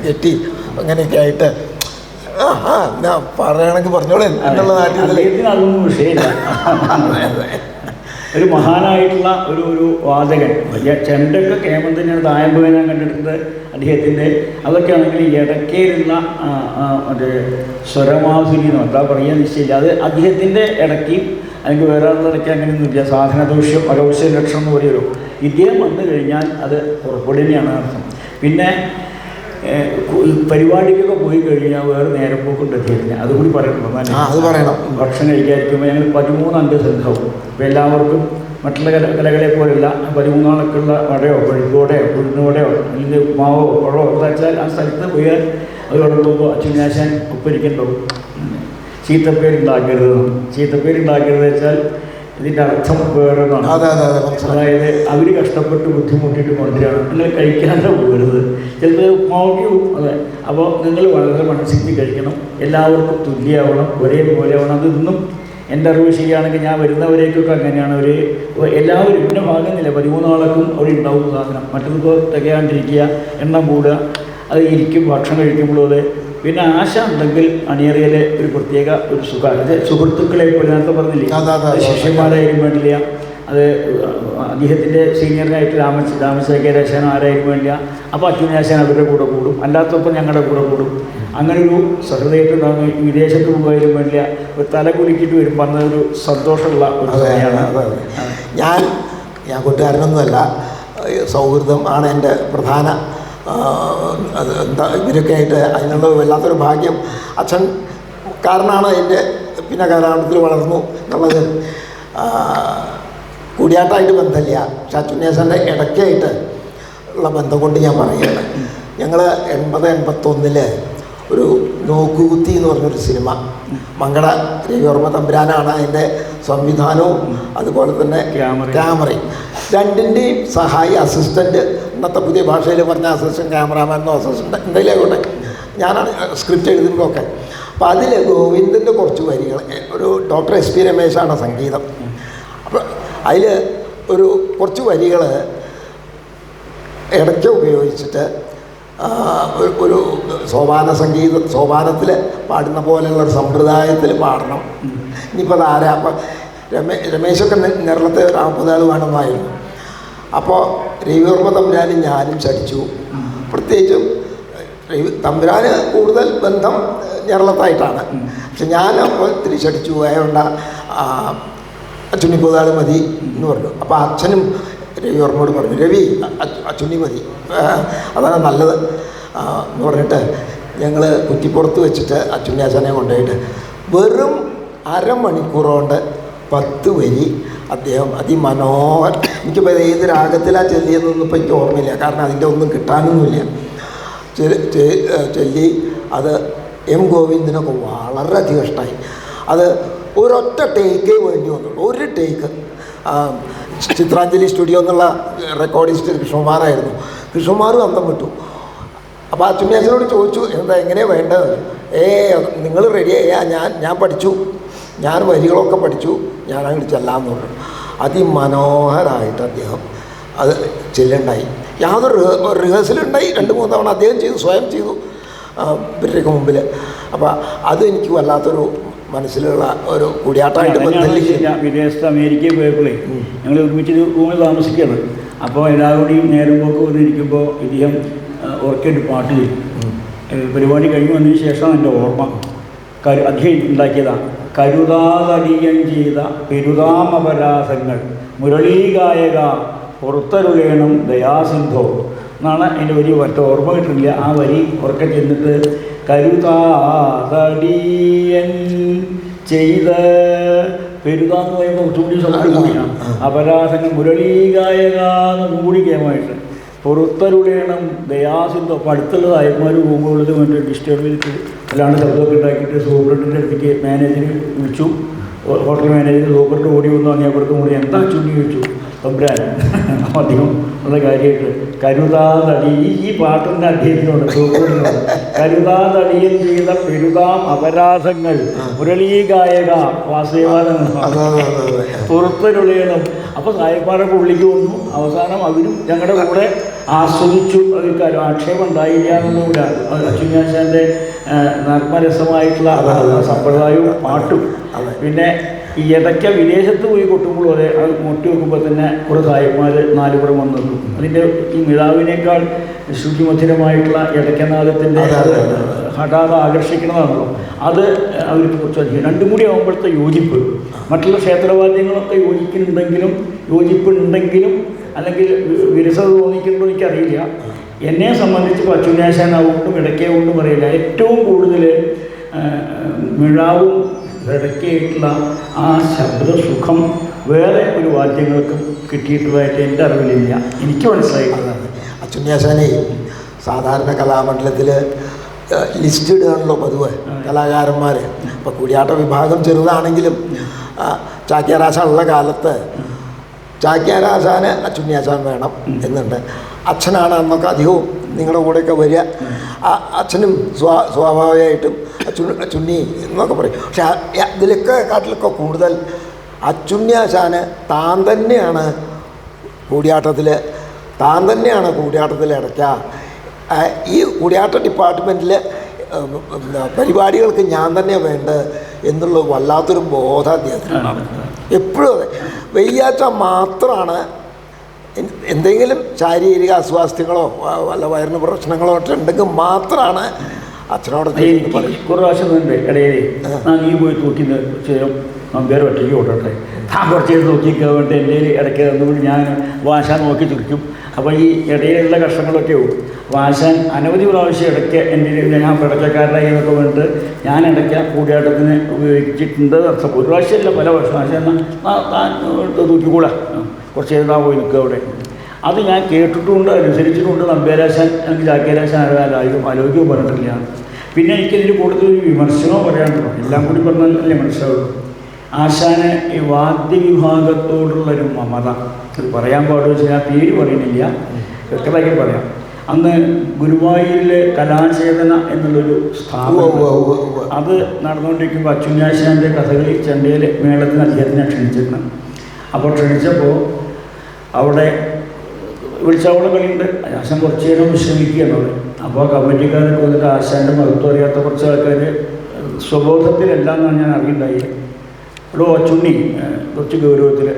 കെട്ടി അങ്ങനെയൊക്കെ ആയിട്ട് ഞാൻ പറയുകയാണെങ്കിൽ പറഞ്ഞോളൂ എന്നുള്ള നാട്ടിൽ ഒരു മഹാനായിട്ടുള്ള ഒരു വാചകൻ. ചെണ്ടൊക്കെ കേമം തന്നെയാണ് തായമ്പ് ഞാൻ കണ്ടെടുത്തത് അദ്ദേഹത്തിൻ്റെ. അതൊക്കെ ആണെങ്കിൽ ഇടയ്ക്കയിലുള്ള മറ്റേ സ്വരമാധുരി എന്നോ എന്താ പറയുക നിശ്ചയില്ല, അത് അദ്ദേഹത്തിൻ്റെ ഇടയ്ക്ക് അല്ലെങ്കിൽ വേറെ ഇടയ്ക്ക് അങ്ങനെയൊന്നുമില്ല. സാധനദോഷ്യം അരോഷ്യ ലക്ഷണം എന്ന് പറയുമല്ലോ. ഇദ്ദേഹം വന്നു കഴിഞ്ഞാൽ അത് പുറപ്പെടുകയാണ് അർത്ഥം. പിന്നെ പരിപാടിക്കൊക്കെ പോയി കഴിഞ്ഞാൽ വേറെ നേരം പോക്കുണ്ട് അദ്ദേഹത്തിന്. അതുകൂടി പറയണം. ഭക്ഷണം കഴിക്കാതിരിക്കുമ്പോൾ ഞങ്ങൾ 13 അംഗ സംഘവും. അപ്പോൾ എല്ലാവർക്കും മറ്റുള്ള കലകളെ പോലെയല്ല 13 ആളൊക്കെയുള്ള വടയോ പരിപ്പോടെയോ ഉഴുന്നുവടയോ അല്ലെങ്കിൽ മാവോ പഴമോ എന്താ വെച്ചാൽ ആ സ്ഥലത്ത് പോയാൽ അത് തുടങ്ങുമ്പോൾ അച്ചുണ്ണിയാശാൻ ഒപ്പിരിക്കുന്നുണ്ടാവും. ചീത്തപ്പേരുണ്ടാക്കരുത് വെച്ചാൽ ഇതിൻ്റെ അർത്ഥം വേറൊന്നാണ്. അതായത് അവർ കഷ്ടപ്പെട്ട് ബുദ്ധിമുട്ടിയിട്ട് കൊണ്ടുവരികയാണ്, നിങ്ങൾ കഴിക്കാതെ പോകരുത്. ചിലപ്പോൾ ഉപ്മാവൊക്കെ അതെ. അപ്പോൾ നിങ്ങൾ വളരെ മനസ്സിൽ കഴിക്കണം, എല്ലാവർക്കും തുല്യമാവണം, ഒരേപോലെ ആവണം. അതൊന്നും എൻ്റെ അറിവ് ശരിയാണെങ്കിൽ ഞാൻ വരുന്നവരേക്കൊക്കെ അങ്ങനെയാണ്. എല്ലാവരും ഇന്ന ഭാഗമില്ല, 13 ആൾക്കും അവിടെ ഉണ്ടാവും സാധനം. മറ്റൊന്നിപ്പോൾ തികയാണ്ടിരിക്കുക, എണ്ണം കൂടുക, അത് ഇരിക്കും ഭക്ഷണം കഴിക്കുമ്പോഴും അതെ. പിന്നെ ആശ ഉണ്ടെങ്കിൽ അണിയറയിലെ ഒരു പ്രത്യേക ഒരു സുഖം. അത് സുഹൃത്തുക്കളെ പോലെ നേരത്തെ പറഞ്ഞില്ലേ, ശിഷ്യന്മാരായാലും വേണ്ടില്ല, അത് അദ്ദേഹത്തിൻ്റെ സീനിയറിനായിട്ട് രാമശേഖരാശാനോ ആരായാലും വേണ്ടില്ല. അപ്പോൾ അച്ചുണ്ണിയാശാൻ അവരുടെ കൂടെ കൂടും, അല്ലാത്തപ്പോൾ ഞങ്ങളുടെ കൂടെ കൂടും. അങ്ങനെ ഒരു സഹൃദയത്തുണ്ടാകുന്ന വിദേശത്ത് പോയാലും വേണ്ടില്ല, ഒരു തല കുലുക്കിയിട്ട് വരും പറഞ്ഞൊരു സന്തോഷമുള്ള ഒരു സമയമാണ്. ഞാൻ കൂട്ടുകാരനൊന്നുമല്ല, സൗഹൃദം ആണ് എൻ്റെ പ്രധാന എന്താ ഇവരൊക്കെ ആയിട്ട് അതിനുള്ള വല്ലാത്തൊരു ഭാഗ്യം അച്ഛൻ കാരണമാണ് എൻ്റെ പിന്നെ കലാപത്തിൽ വളർന്നു എന്നുള്ളത്. കൂടിയാട്ടമായിട്ട് ബന്ധമില്ല, പക്ഷെ അച്ചുണ്ണിയാശാൻ്റെ ഇടയ്ക്കായിട്ട് ഉള്ള ബന്ധം കൊണ്ട് ഞാൻ പറയുകയാണ്. ഞങ്ങൾ 80-81 ഒരു നോക്കുകുത്തി എന്ന് പറഞ്ഞൊരു സിനിമ, മങ്കട രവിവർമ്മ തമ്പുരാനാണ് അതിൻ്റെ സംവിധാനവും അതുപോലെ തന്നെ ക്യാമറയും. രണ്ടിൻ്റെയും സഹായി അസിസ്റ്റൻ്റ്, ഇന്നത്തെ പുതിയ ഭാഷയിൽ പറഞ്ഞ അസിസ്റ്റൻ്റ് ക്യാമറാമാനോ അസിസ്റ്റൻ്റ് എന്തെങ്കിലും ആയിക്കോട്ടെ, ഞാനാണ് സ്ക്രിപ്റ്റ് എഴുതുന്നതൊക്കെ. അപ്പോൾ അതിൽ ഗോവിന്ദൻ്റെ കുറച്ച് വരികൾ, ഒരു ഡോക്ടർ SP രമേശാണ് സംഗീതം. അപ്പോൾ അതിൽ കുറച്ച് വരികൾ ഇടയ്ക്ക് ഉപയോഗിച്ചിട്ട് ഒരു സോപാനത്തിൽ പാടുന്ന പോലെയുള്ളൊരു സമ്പ്രദായത്തിൽ പാടണം. ഇനിയിപ്പോൾ അത് അപ്പം രമേശൊക്കെ കേരളത്തെ 40 ആൾ വേണമെന്നായിരുന്നു. അപ്പോൾ രവിവർമ്മ തമ്പുരാനും ഞാനും ചടിച്ചു. പ്രത്യേകിച്ചും തമ്പുരാന് കൂടുതൽ ബന്ധം കേരളത്തായിട്ടാണ്, പക്ഷെ ഞാൻ അപ്പോൾ തിരിച്ചടിച്ചു. വേണ്ട, അച്ചുണ്ണി പോതാൾ മതി എന്ന് പറഞ്ഞു. അപ്പോൾ അച്ഛനും രവിവർമ്മയോട് പറഞ്ഞു, രവി അച്ചുണ്ണി മതി, അതാണ് നല്ലത് എന്ന് പറഞ്ഞിട്ട് ഞങ്ങൾ കുറ്റിപ്പുറത്ത് വെച്ചിട്ട് അച്ചുണ്ണിയാശാനെ കൊണ്ടുപോയിട്ട് വെറും അരമണിക്കൂർ കൊണ്ട് 10 വരി അദ്ദേഹം അതിമനോഹരം. എനിക്കിപ്പോൾ ഏത് രാഗത്തിലാണ് ചൊല്ലിയതെന്നൊന്നും ഇപ്പോൾ എനിക്ക് ഓർമ്മയില്ല, കാരണം അതിൻ്റെ ഒന്നും കിട്ടാനൊന്നുമില്ല. ചൊല്ലി അത് എം ഗോവിന്ദനൊക്കെ വളരെയധികം ഇഷ്ടമായി. അത് ഒരൊറ്റ ടേക്കേ വേണ്ടി വന്നുള്ളൂ, ഒരു ടേക്ക്. ചിത്രാഞ്ജലി സ്റ്റുഡിയോ എന്നുള്ള റെക്കോർഡിസ്റ്റ് കൃഷ്ണകുമാറായിരുന്നു. കൃഷ്ണകുമാറും അന്തം വിട്ടു. അപ്പോൾ അച്ചുണ്ണിയാശാനോട് ചോദിച്ചു, എന്താ എങ്ങനെയാണ് വേണ്ടത്? നിങ്ങൾ റെഡിയാ, ഞാൻ പഠിച്ചു, ഞാൻ വരികളൊക്കെ പഠിച്ചു, ഞാൻ അങ്ങോട്ട് ചെല്ലാമെന്ന് പറഞ്ഞു. അതിമനോഹരമായിട്ട് അദ്ദേഹം അത് ചെല്ലുണ്ടായി. യാതൊരു റിഹേഴ്സലുണ്ടായി, 2-3 തവണ അദ്ദേഹം ചെയ്തു, സ്വയം ചെയ്തു ഇവരുടെയൊക്കെ മുമ്പിൽ. അപ്പോൾ അത് എനിക്ക് വല്ലാത്തൊരു മനസ്സിലുള്ള ഒരു കൂടിയാട്ടമായിട്ട് ബന്ധമില്ല. വിദേശത്ത് അമേരിക്കയിൽ പോയപ്പോഴേ ഞങ്ങൾ ഒരുമിച്ച് റൂമിൽ താമസിക്കുകയാണ്. അപ്പോൾ എല്ലാവരുടെയും നേരം പോക്ക് വന്നിരിക്കുമ്പോൾ ഇദ്ദേഹം ഓർക്കേണ്ട പാട്ട് ചെയ്യും. പരിപാടി കഴിഞ്ഞ് വന്നതിന് ശേഷം എൻ്റെ ഓർമ്മ അദ്ദേഹം ഉണ്ടാക്കിയതാണ്. കരുതാതടിയൻ ചെയ്ത പെരുതാമപരാധങ്ങൾ മുരളീഗായക പുറത്തരുളേണം ദയാസിന്ധോ എന്നാണ് എൻ്റെ വരി. ഒറ്റ ഓർമ്മ കിട്ടില്ല. ആ വരി ഉറക്കെ ചെന്നിട്ട് കരുതാതടിയൻ ചെയ്ത പെരുതാന്ന് പറയുമ്പോൾ ഒത്തുകൂടി സൗണ്ട് കൂടിയാണ്. അപരാധങ്ങൾ മുരളീഗായക എന്ന് കൂടി ഗെയിമായിട്ട് പുറത്തരുളേണം ദയാസിന്ധോ. അപ്പോൾ അടുത്തുള്ള അയന്മാർ പോകുമ്പോഴത് വേണ്ടി ഡിസ്റ്റർബ് ചെയ്തിട്ട് അല്ലാണ്ട് ശബ്ദമൊക്കെ ഉണ്ടാക്കിയിട്ട് സൂപ്രണ്ടിൻ്റെ അടുത്തേക്ക് മാനേജറിനെ വിളിച്ചു. ഹോട്ടൽ മാനേജർ സൂപ്രണ്ട് ഓടി വന്നു. അങ്ങനെ അപ്പുറത്തും കൂടി എന്താ ചുണ്ടി ചോദിച്ചു. തമ്പുരാൻ അധികം ഉള്ള കാര്യമായിട്ട് കരുതാതടി ഈ പാട്ടിൻ്റെ അദ്ദേഹത്തിനോട് സൂപ്രണ്ടിനോട് കരുതാതടിയൻ ചെയ്ത പെരുതാം അപരാധങ്ങൾ മുരളീഗായക വാസുദേവാനന്ദ പുറത്തരുളയണം. അപ്പോൾ സായപ്പാറൊക്കെ ഉള്ളിലേക്ക് വന്നു. അവസാനം അവരും ഞങ്ങളുടെ കൂടെ ആസ്വദിച്ചു. അവർക്ക് ആക്ഷേപം ഉണ്ടായില്ല എന്നുകൂടാണ് അച്ചുണ്ണിയാശാൻ്റെ നർമ്മരസമായിട്ടുള്ള സമ്പ്രദായവും പാട്ടും. പിന്നെ ഈ ഇടയ്ക്ക വിദേശത്ത് പോയി കൊട്ടുമ്പോഴും അതെ, അത് മുട്ടി വെക്കുമ്പോൾ തന്നെ കുറേ സായന്മാർ 4 പുറം വന്നു. അതിൻ്റെ ഈ മിഴാവിനേക്കാൾ ശ്രുതിമധുരമായിട്ടുള്ള ഇടയ്ക്കനാദത്തിൻ്റെ ഹഠാത് ആകർഷിക്കുന്നതാണല്ലോ. അത് അവർക്ക് കുറച്ചധികം 2 കൂടി ആകുമ്പോഴത്തെ യോജിപ്പ്. മറ്റുള്ള ക്ഷേത്രവാദ്യങ്ങളൊക്കെ യോജിപ്പുണ്ടെങ്കിലും അല്ലെങ്കിൽ വിരസത തോന്നിക്കുന്നുണ്ടോ എനിക്കറിയില്ല. എന്നെ സംബന്ധിച്ച് അച്ചുണ്ണിയാശാനാവുകൊണ്ടും ഇടയ്ക്കേ കൊണ്ടും അറിയില്ല, ഏറ്റവും കൂടുതൽ മിഴാവും ഇടയ്ക്കായിട്ടുള്ള ആ ശബ്ദസുഖം വേറെ ഒരു വാദ്യങ്ങൾക്കും കിട്ടിയിട്ടുള്ളതായിട്ട് എൻ്റെ അറിവിലില്ല, എനിക്ക് മനസ്സിലായിട്ടുള്ളതാണ്. അച്ചുണ്ണിയാശാനെ സാധാരണ കലാമണ്ഡലത്തിൽ ലിസ്റ്റ് ഇടുകയാണല്ലോ പതിവ് കലാകാരന്മാർ. ഇപ്പോൾ കൂടിയാട്ട വിഭാഗം ചെറുതാണെങ്കിലും ചാക്യാരാശാനുള്ള കാലത്ത് ചാക്യാരാശാന് അച്ചുണ്ണിയാശാൻ വേണം എന്നുണ്ട്. അച്ഛനാണ് അന്നൊക്കെ അധികവും നിങ്ങളുടെ കൂടെയൊക്കെ വരിക. അച്ഛനും സ്വാഭാവികമായിട്ടും അച്ചുണ്ണി എന്നൊക്കെ പറയും. പക്ഷെ ഇതിലൊക്കെ കാട്ടിലൊക്കെ കൂടുതൽ അച്ചുണ്ണിയാശാന് താൻ തന്നെയാണ് കൂടിയാട്ടത്തിൽ ഇടയ്ക്ക. ഈ കൂടിയാട്ട ഡിപ്പാർട്ട്മെൻറ്റിൽ പരിപാടികൾക്ക് ഞാൻ തന്നെ വേണ്ടത് എന്നുള്ള വല്ലാത്തൊരു ബോധം അദ്ദേഹത്തിനാണ്. എപ്പോഴും അതെ, വെയ്യാച്ച മാത്രമാണ് എന്തെങ്കിലും ശാരീരിക അസ്വാസ്ഥ്യങ്ങളോ വല്ല വയറിന് പ്രശ്നങ്ങളോ ഒക്കെ ഉണ്ടെങ്കിൽ മാത്രമാണ് അച്ഛനോട് കുറേ പ്രാവശ്യം ഇടയിൽ നീ പോയി തൂക്കി ചെയ്യും വേറെ ഒറ്റയ്ക്ക് ഓടട്ടെ, താൻ കുറച്ച് നോക്കിക്കാൻ വേണ്ടി എൻ്റെ ഇടയ്ക്ക് തന്നുകൊണ്ട് ഞാൻ വാശാൻ നോക്കി തുറക്കും. അപ്പോൾ ഈ ഇടയിലുള്ള കഷ്ടങ്ങളൊക്കെ ആവും. വാശാൻ അനവധി പ്രാവശ്യം ഇടയ്ക്ക് എൻ്റെ ഞാൻ പിടക്കക്കാരനായി എന്നൊക്കെ വേണ്ടിയിട്ട് ഞാൻ ഇടയ്ക്ക് കൂടിയാട്ടത്തിന് ഉപയോഗിച്ചിട്ടുണ്ട്. അർത്ഥം ഒരു പ്രാവശ്യമല്ല, പല വർഷം. വാശാൻ താൻ തൂക്കിക്കൂടാ, കുറച്ച് എഴുതാൻ പോയി നിൽക്കുക അവിടെ. അത് ഞാൻ കേട്ടിട്ടുമുണ്ട്, അനുസരിച്ചിട്ടുമുണ്ട്. നമ്പ്യാരാശാൻ എനിക്ക് ചാക്യാരാശാൻ ആരോഗ്യവും പറഞ്ഞിട്ടില്ല. പിന്നെ എനിക്കതിൽ കൂടുതൽ വിമർശനവും പറയാനുണ്ടോ, എല്ലാം കൂടി പറഞ്ഞാലല്ലേ മനസ്സിലാവുള്ളൂ. ആശാന് ഈ വാദ്യവിഭാഗത്തോടുള്ളൊരു മമത, അത് പറയാൻ പാടുക വെച്ചാൽ ഞാൻ പേര് പറയുന്നില്ല, വ്യക്തമാക്കി പറയാം. അന്ന് ഗുരുവായൂരിൽ കലാചേതന എന്നുള്ളൊരു സ്ഥാപനം അത് നടന്നുകൊണ്ടിരിക്കുമ്പോൾ അച്ചുണ്ണിയാശാൻ്റെ കഥകളി ചെണ്ടയിൽ മേളത്തിന് അദ്ദേഹത്തിനെ ക്ഷണിച്ചിരുന്നു. അപ്പോൾ ക്ഷണിച്ചപ്പോൾ അവിടെ വിളിച്ചവളെ കളിയുണ്ട്. ആശാൻ കുറച്ച് നേരം വിശ്രമിക്കുകയാണ് അവിടെ. അപ്പോൾ കമ്മിറ്റിക്കാരൊക്കെ വന്നിട്ട് ആശാൻ്റെ മഹത്വം അറിയാത്ത കുറച്ച് ആൾക്കാർ സ്വബോധത്തിലെല്ലാം എന്നാണ് ഞാൻ അറിയുണ്ടായി. ഇവിടെ അച്ചുണ്ണി കുറച്ച് ഗൗരവത്തിൽ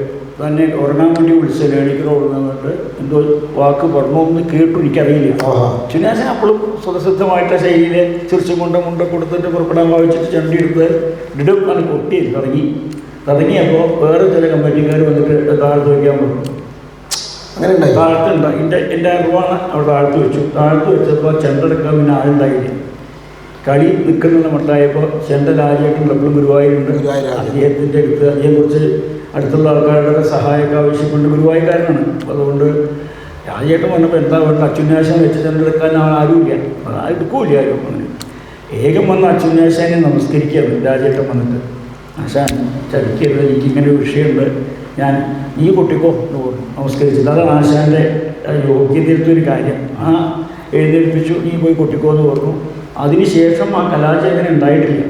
തന്നെ ഉറങ്ങാൻ വേണ്ടി വിളിച്ചത് എണീക്കൽ ഓടുന്നിട്ട് എന്തോ വാക്ക് പറഞ്ഞോന്ന് കേട്ടു, എനിക്കറിയില്ല. അച്ചുണ്ണിയാശാൻ അപ്പോഴും സ്വതസിദ്ധമായിട്ട് ശൈലിയിൽ ചിരിച്ചും കൊണ്ട് കൊടുത്തിട്ട് പുറപ്പെടാൻ ഭാവിച്ചിട്ട് ചണ്ടി എടുത്ത് ഇടും നല്ല കൊട്ടി തുടങ്ങിയപ്പോൾ വേറെ ചില കമ്മിറ്റിക്കാർ വന്നിട്ട് താഴ്ത്ത് വയ്ക്കാൻ പറഞ്ഞു. അങ്ങനെ താഴത്തുണ്ട് എൻ്റെ അറിവാണ് അവിടെ താഴ്ത്ത് വെച്ചു. താഴ്ത്ത് വെച്ചപ്പോൾ ചെണ്ടെടുക്കാൻ പിന്നെ ആളുണ്ടായില്ല. കളി നിൽക്കുന്ന മട്ടായപ്പോൾ ചെണ്ട രാജേട്ടൻ ഡബിൾ ഗുരുവായൂരുണ്ട്. അദ്ദേഹത്തിൻ്റെ അടുത്ത് അതിനെക്കുറിച്ച് അടുത്തുള്ള ആൾക്കാരുടെ സഹായമൊക്കെ ആവശ്യപ്പെട്ട് ഗുരുവായൂർക്കാരനാണ്. അതുകൊണ്ട് രാജേട്ടൻ വന്നപ്പോൾ എന്താ വേണ്ട അച്യുനാശാൻ വെച്ച് ചെണ്ടെടുക്കാൻ ആരുമില്ല, എടുക്കൂല ആരും. അങ്ങനെ ഏകം വന്ന് അച്യുനാശാനെ നമസ്കരിക്കുകയാണ് രാജേട്ടൻ വന്നിട്ട്. ആശാൻ ചതിക്കരുത്, എനിക്കിങ്ങനെ ഒരു വിഷയമുണ്ട്, ഞാൻ നീ പൊട്ടിക്കോ എന്ന് പറഞ്ഞു. നമസ്കരിച്ചില്ല. അതാണ് ആശാൻ്റെ യോഗ്യതയിലത്തൊരു കാര്യം. ആ എഴുന്നേൽപ്പിച്ചു, നീ പോയി കൊട്ടിക്കോ എന്ന് പറഞ്ഞു. അതിനുശേഷം ആ കലാചേതന ഉണ്ടായിട്ടില്ല.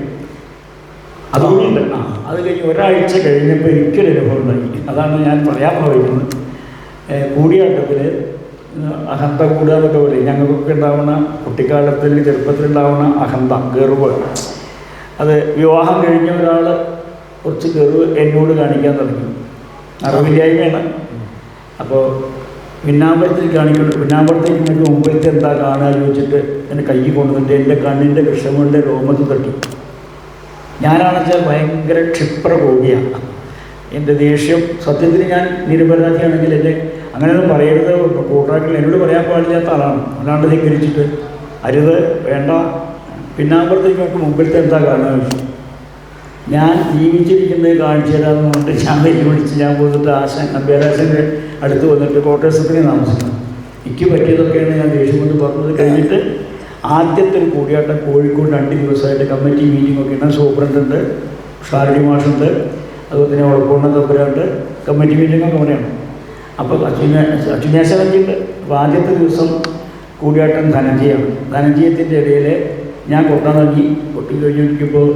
അതുകൊണ്ട് അത് കഴിഞ്ഞ് ഒരാഴ്ച കഴിഞ്ഞപ്പോൾ എനിക്കൊരു അനുഭവം ഉണ്ടായി. അതാണ് ഞാൻ പറയാൻ പറയുന്നത്. കൂടിയാട്ടത്തിൽ അഹന്ത കൂടുക എന്നൊക്കെ പറയും. ഞങ്ങൾക്കൊക്കെ ഉണ്ടാവുന്ന കുട്ടിക്കാലത്തിൽ ചെറുപ്പത്തിലുണ്ടാവുന്ന അഹന്ത, ഗർവ്, അത് വിവാഹം കഴിഞ്ഞ ഒരാൾ കുറച്ച് ഗർവ് എന്നോട് കാണിക്കാൻ തുടങ്ങി. അറിവില്ലായ്മയാണ്. അപ്പോൾ പിന്നാമ്പലത്തിൽ കാണിക്കണം. പിന്നാമ്പലത്തേക്ക് എനിക്ക് മുമ്പിലത്തെ എന്താ കാണുക ചോദിച്ചിട്ട് എന്നെ കൈ കൊണ്ടുവന്നിട്ട് എൻ്റെ കണ്ണിൻ്റെ കൃഷ്ണങ്ങളുടെ രോമത്ത് തട്ടി. ഞാനാണെച്ചാൽ ഭയങ്കര ക്ഷിപ്രകോപിയാണ്. എൻ്റെ ദേഷ്യം സത്യത്തിൽ ഞാൻ നിരപരാധിയാണെങ്കിൽ എന്നെ അങ്ങനെയൊന്നും പറയരുത്. കൂട്ടാക്കിൽ എന്നോട് പറയാൻ പാടില്ലാത്ത ആളാണ്. അല്ലാണ്ട് ധിക്കരിച്ചിട്ട് അരുത്, വേണ്ട, പിന്നാമ്പലത്തേക്ക് നമുക്ക് മുമ്പിലത്തെ എന്താ കാണുക ചോദിച്ചു. ഞാൻ ജീവിച്ചിരിക്കുന്നത് കാണിച്ചു തരാമെന്ന് പറഞ്ഞിട്ട് ഞാൻ വെല്ലുവിളിച്ച് ഞാൻ പോയിട്ട് ആശാൻ നമ്പ്യാരാശൻ്റെ അടുത്ത് വന്നിട്ട് ക്വാർട്ടേഴ്സൊക്കെ താമസിക്കണം. എനിക്ക് പറ്റിയതൊക്കെയാണ് ഞാൻ ദേഷ്യം കൊണ്ട് പറഞ്ഞത്. കഴിഞ്ഞിട്ട് ആദ്യത്തെ ഒരു കൂടിയാട്ടം കോഴിക്കോട് 2 ദിവസമായിട്ട് കമ്മിറ്റി മീറ്റിംഗ് ഒക്കെ ഉണ്ട്. സൂപ്രണ്ടുണ്ട്, ഷാരടി മാഷുണ്ട്, അതുപോലെ തന്നെ ഉളക്കോണ്ണ തമ്പുരാണ്ട്, കമ്മിറ്റി മീറ്റിങ്ങൊക്കെ അവിടെയാണ്. അപ്പോൾ അച്യുനാശാനജിയുണ്ട്. അപ്പോൾ ആദ്യത്തെ ദിവസം കൂടിയാട്ടം ധനഞ്ജയാണ്. ധനഞ്ജയത്തിൻ്റെ ഇടയിൽ ഞാൻ കൊട്ടാൻ നൽകി. കൊട്ടി കഴിഞ്ഞിരിക്കുമ്പോൾ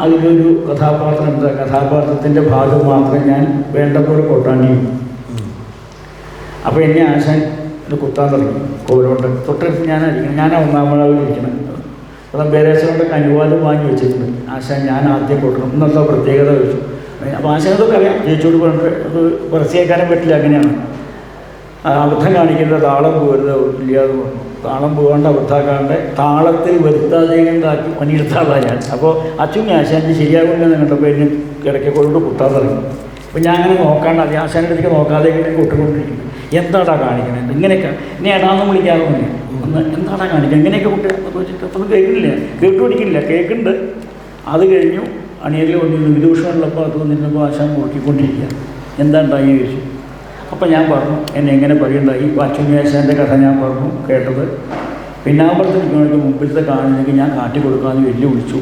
അതിലൊരു കഥാപാത്രം എന്താ, കഥാപാത്രത്തിൻ്റെ ഭാഗം മാത്രം ഞാൻ വേണ്ടപോലെ കൊട്ടാണ്ടി. അപ്പോൾ എന്നെ ആശാൻ ഇത് കുത്താൻ തുടങ്ങി. കോലോണ്ട് തൊട്ടടുത്ത് ഞാനാണ് ഒന്നാമതാവിലിരിക്കണം. അപ്പം ബേരേശ്വരൻ്റെ അനുവാദം വാങ്ങി വെച്ചിട്ടുണ്ട്. ആശാൻ ഞാൻ ആദ്യം കൊട്ടണം എന്നുള്ള പ്രത്യേകത വെച്ചു. അപ്പോൾ ആശാനതൊക്കെ അറിയാം, ചേച്ചിയോട് പറഞ്ഞിട്ട് അത് പരസ്യക്കാനും പറ്റില്ല. അങ്ങനെയാണ് അബദ്ധം കാണിക്കുന്നത്. താളം പോകരുത് ഇല്ലാതെ പറഞ്ഞു. താളം പോകാണ്ട് അബദ്ധമാക്കാണ്ട് താളത്തിൽ വരുത്താതെ ഉണ്ടാക്കി പണിയെടുത്താളാണ് ഞാൻ. അപ്പോൾ അച്ഛനും ആശാൻ്റെ ശരിയാവില്ലെന്ന് കണ്ടപ്പോൾ എന്നെ കിടക്കൊണ്ട് കുത്താൻ തുടങ്ങി. അപ്പോൾ ഞാൻ അങ്ങനെ നോക്കാണ്ട് അത് ആശാൻ്റെ അടുത്തേക്ക് നോക്കാതെ ഇങ്ങനെ കൊട്ടുകൊണ്ടിരിക്കുന്നു. എന്താടാ കാണിക്കണത് ഇങ്ങനെയൊക്കെ, ഇനി എടാന്ന് വിളിക്കാറൊന്നുമില്ല. ഒന്ന് എന്താടാ കാണിക്കുക ഇങ്ങനെയൊക്കെ കുട്ടി ചോദിച്ചിട്ട് അപ്പം കേൾക്കുന്നില്ല, കേട്ടുപിടിക്കില്ല, കേൾക്കുന്നുണ്ട്. അത് കഴിഞ്ഞു അണിയറിൽ വന്നിരുന്നു. വിദൂഷണമുള്ളപ്പോൾ അത് വന്നിരുന്നപ്പോൾ ആശാൻ മുറുക്കിക്കൊണ്ടിരിക്കുക. എന്താ ഉണ്ടായി ചോദിച്ചു. അപ്പോൾ ഞാൻ പറഞ്ഞു എന്നെ എങ്ങനെ പറയുണ്ടായി. അച്യുനാശാൻ്റെ കഥ ഞാൻ പറഞ്ഞു കേട്ടത്. പിന്നാമ്പലത്തിൽ നിൽക്കണമെങ്കിൽ മുമ്പിലത്തെ കാണുന്നെങ്കിൽ ഞാൻ കാട്ടിക്കൊടുക്കാമെന്ന് വെല്ലുവിളിച്ചു.